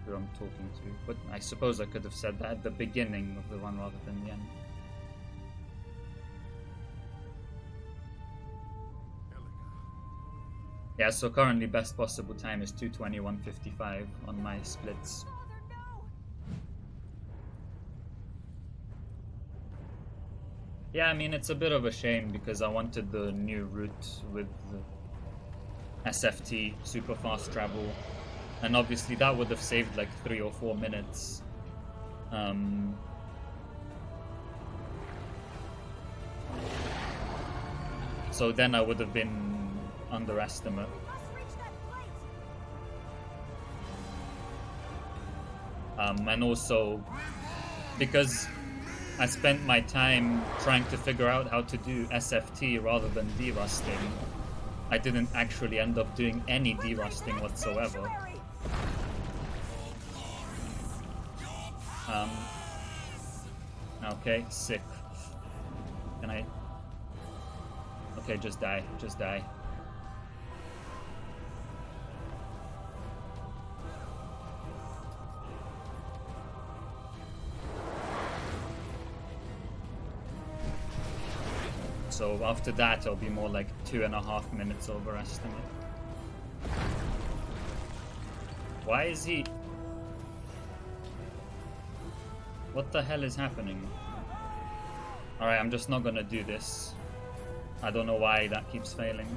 S1: who I'm talking to. But I suppose I could have said that at the beginning of the run rather than the end. Yeah, so currently best possible time is 2:21:55 on my splits.
S2: Father, no!
S1: Yeah, I mean, it's a bit of a shame because I wanted the new route with the SFT, super fast travel, and obviously that would have saved like 3 or 4 minutes. So then I would have been underestimate.
S2: We must reach that plate!
S1: And also because I spent my time trying to figure out how to do SFT rather than derusting, I didn't actually end up doing any derusting whatsoever. Okay, sick. Can I? Okay, just die, just die. So after that, I'll be more like 2.5 minutes over estimate. Why is he? What the hell is happening? Alright, I'm just not gonna do this. I don't know why that keeps failing.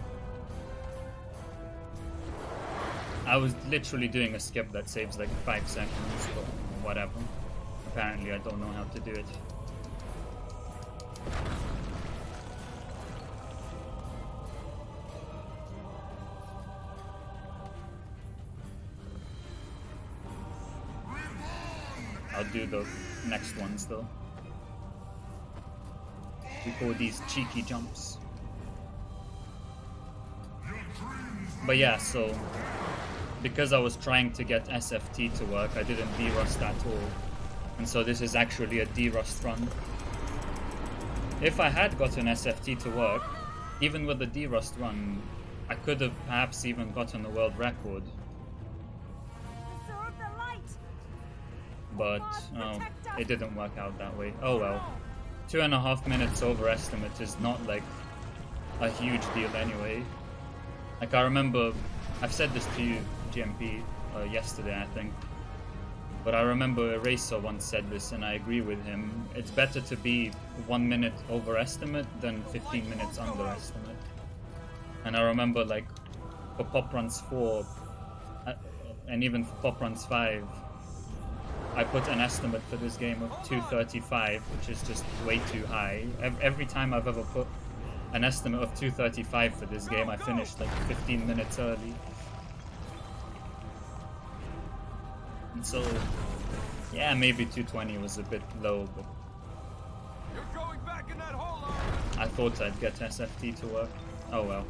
S1: I was literally doing a skip that saves like 5 seconds, but whatever. Apparently I don't know how to do it. I'll do the next ones though. We call these cheeky jumps. But yeah, so because I was trying to get SFT to work, I didn't derust at all. And so this is actually a derust run. If I had gotten SFT to work, even with the derust run, I could have perhaps even gotten a world record.
S2: Preserve the light!
S1: But it didn't work out that way. Oh well. 2.5 minutes over estimate is not like a huge deal anyway. Like I remember, I've said this to you, GMP, yesterday I think. But I remember Eraser once said this and I agree with him. It's better to be 1 minute overestimate than 15 minutes underestimate. And I remember like for Pop Runs 4 and even for Pop Runs 5, I put an estimate for this game of 235, which is just way too high. Every time I've ever put an estimate of 235 for this game, I finished like 15 minutes early. And so, yeah, maybe 220 was a bit low, but
S3: You're going back in that hole,
S1: I thought I'd get SFT to work. Oh well.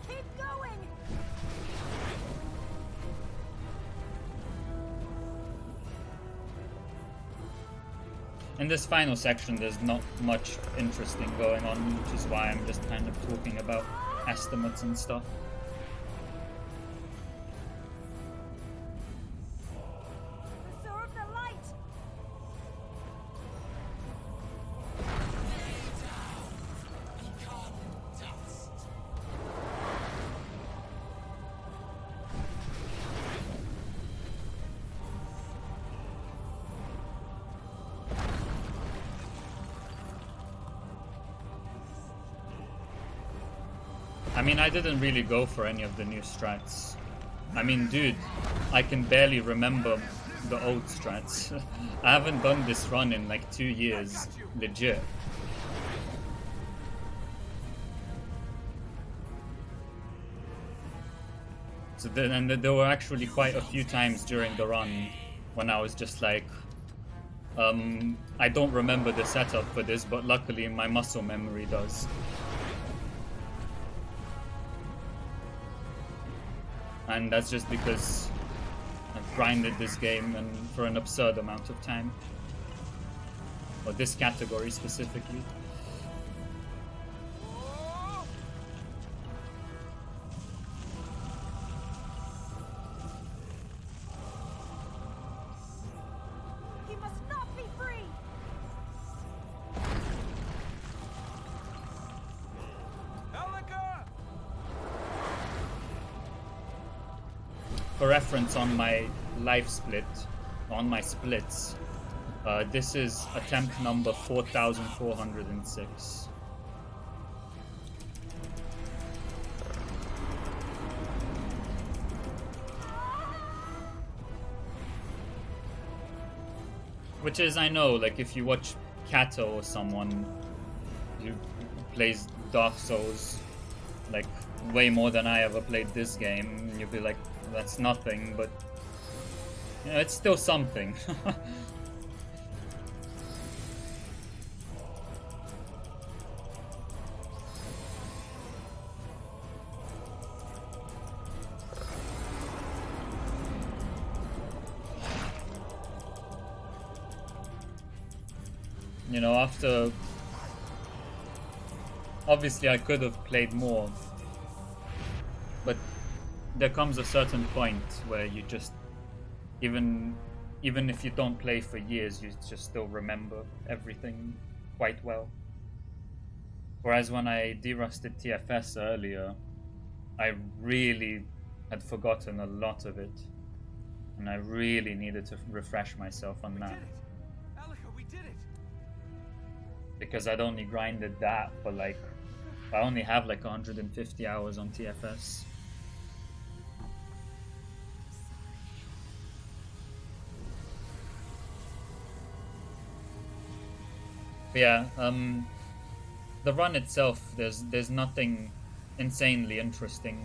S2: Keep going!
S1: In this final section, there's not much interesting going on, which is why I'm just kind of talking about estimates and stuff.
S2: Preserve the light!
S1: I mean, I didn't really go for any of the new strats. I mean, dude, I can barely remember the old strats. I haven't done this run in like 2 years, legit. So then, and there were actually quite a few times during the run when I was just like, I don't remember the setup for this, but luckily my muscle memory does. And that's just because I've grinded this game and for an absurd amount of time. Or this category specifically.
S2: He must not be free!
S3: Elika!
S1: For reference, on my life split, on my splits, this is attempt number 4406. Which is, I know, like if you watch Kato or someone who plays Dark Souls like way more than I ever played this game, you'll be like, that's nothing, but you know, it's still something. You know, after obviously I could have played more, but there comes a certain point where you just even if you don't play for years, you just still remember everything quite well. Whereas when I derusted TFS earlier, I really had forgotten a lot of it, and I really needed to refresh myself on that.
S3: Elika, we did it!
S1: Because I'd only grinded that for like, I only have like 150 hours on TFS. But yeah, the run itself, there's nothing insanely interesting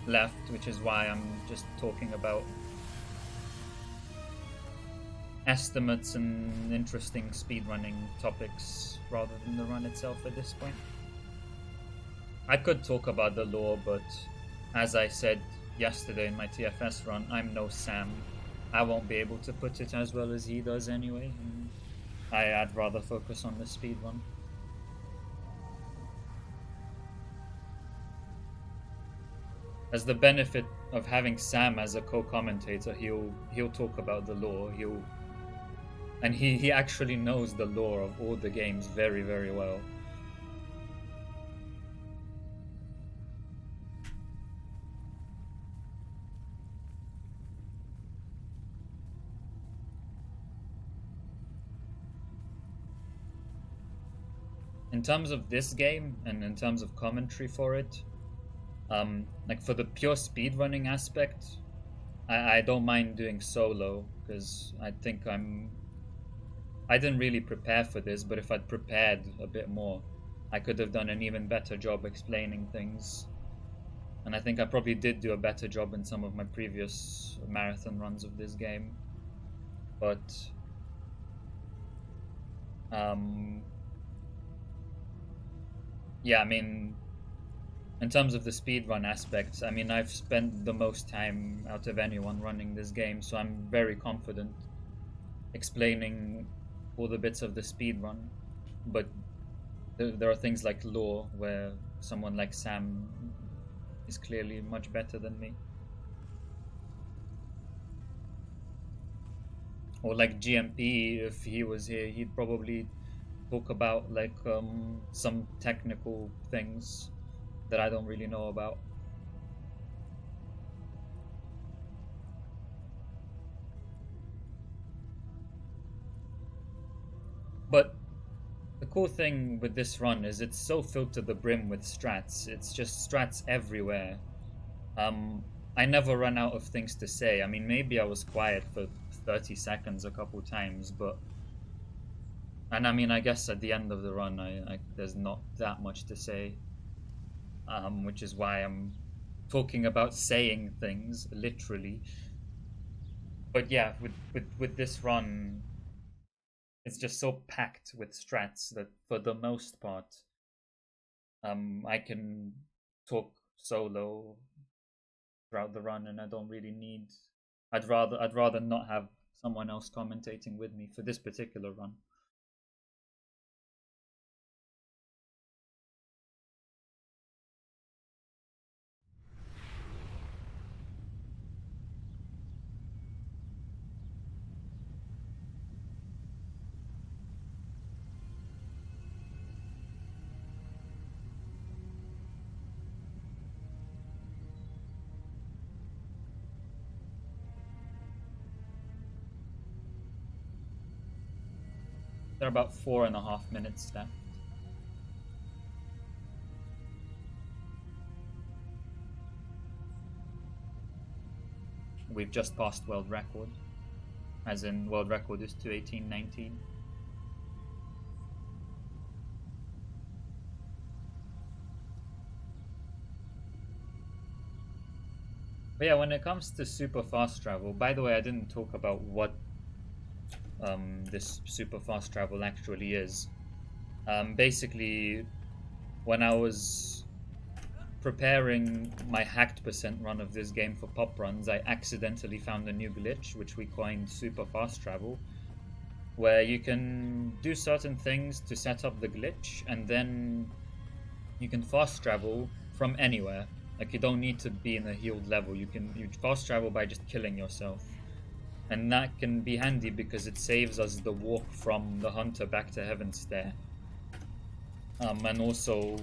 S1: left, which is why I'm just talking about estimates and interesting speedrunning topics rather than the run itself at this point. I could talk about the lore, but as I said yesterday in my TFS run, I'm no Sam. I won't be able to put it as well as he does anyway. And I'd rather focus on the speedrun. As the benefit of having Sam as a co-commentator, he'll talk about the lore. And he actually knows the lore of all the games very, very well. In terms of this game, and in terms of commentary for it, Like for the pure speedrunning aspect, I don't mind doing solo because I think I didn't really prepare for this, but if I'd prepared a bit more, I could have done an even better job explaining things. And I think I probably did do a better job in some of my previous marathon runs of this game. But yeah, I mean, in terms of the speedrun aspects, I mean, I've spent the most time out of anyone running this game, so I'm very confident explaining all the bits of the speedrun. But there are things like lore where someone like Sam is clearly much better than me. Or like GMP, if he was here, he'd probably talk about like some technical things that I don't really know about. But the cool thing with this run is it's so filled to the brim with strats. It's just strats everywhere. I never run out of things to say. I mean, maybe I was quiet for 30 seconds a couple times, but and I mean, I guess at the end of the run, there's not that much to say, which is why I'm talking about saying things literally. But yeah, with this run, it's just so packed with strats that for the most part, I can talk solo throughout the run, and I don't really need. I'd rather not have someone else commentating with me for this particular run. There are about 4.5 minutes left. We've just passed world record, as in world record is 2:18:19. But yeah, when it comes to super fast travel, by the way, I didn't talk about what this super fast travel actually is. Basically, when I was preparing my hacked percent run of this game for pop runs, I accidentally found a new glitch, which we coined super fast travel, where you can do certain things to set up the glitch, and then you can fast travel from anywhere. Like you don't need to be in a healed level. You fast travel by just killing yourself. And that can be handy because it saves us the walk from the hunter back to Heaven's Stair. And also,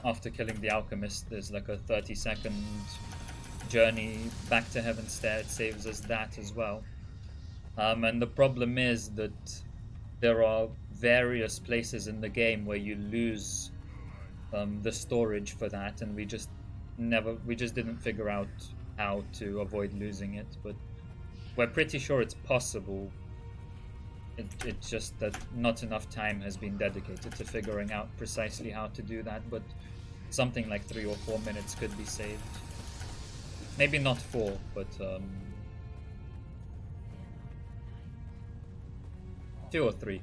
S1: after killing the alchemist, there's like a 30-second journey back to Heaven's Stair. It saves us that as well. And the problem is that there are various places in the game where you lose the storage for that, and we just didn't figure out how to avoid losing it. But we're pretty sure it's possible. It's just that not enough time has been dedicated to figuring out precisely how to do that, but something like 3 or 4 minutes could be saved. Maybe not 4, but 2 or 3.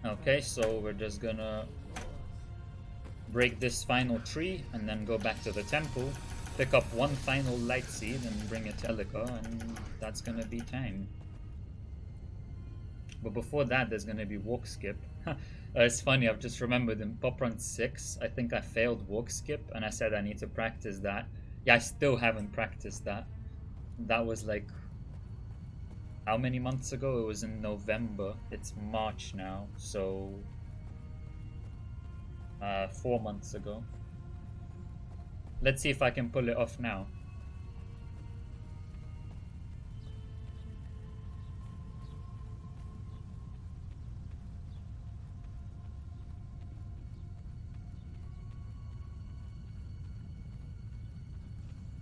S1: Okay, so we're just gonna break this final tree, and then go back to the temple, pick up one final light seed and bring it to Elika, and that's gonna be time. But before that, there's gonna be walk skip. It's funny, I've just remembered in Pop Run 6, I think I failed walk skip, and I said I need to practice that. Yeah, I still haven't practiced that. That was like, how many months ago? It was in November. It's March now, so 4 months ago. Let's see if I can pull it off now.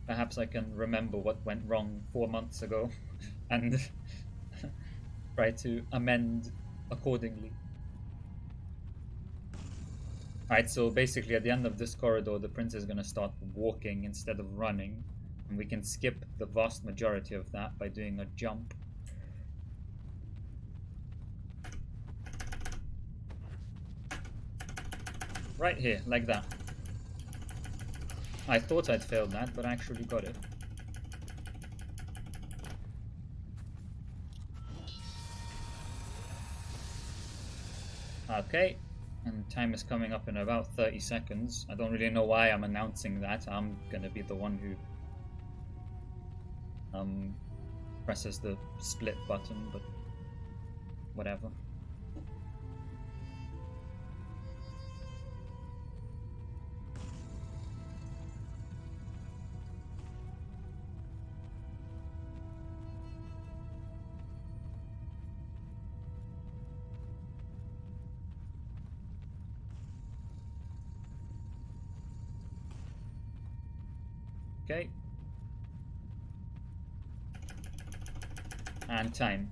S1: Perhaps I can remember what went wrong 4 months ago and try to amend accordingly. Alright, so basically at the end of this corridor, the prince is going to start walking instead of running. And we can skip the vast majority of that by doing a jump. Right here, like that. I thought I'd failed that, but I actually got it. Okay, and time is coming up in about 30 seconds. I don't really know why I'm announcing that. I'm gonna be the one who presses the split button, but whatever. Okay. And time.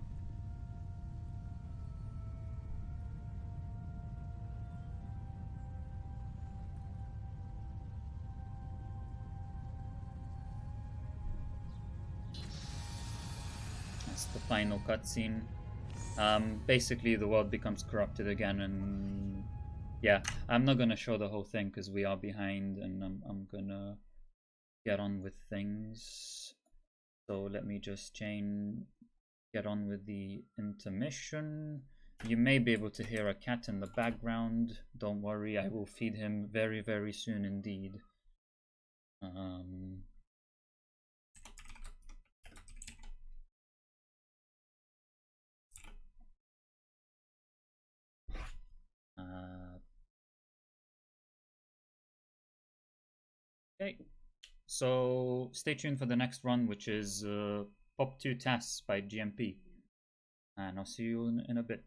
S1: That's the final cutscene. Basically, the world becomes corrupted again, and yeah, I'm not gonna show the whole thing because we are behind, and I'm gonna get on with things. So let me just get on with the intermission. You may be able to hear a cat in the background. Don't worry, I will feed him very, very soon indeed. Okay, so stay tuned for the next run, which is Pop 2 Tasks by GMP. And I'll see you in a bit.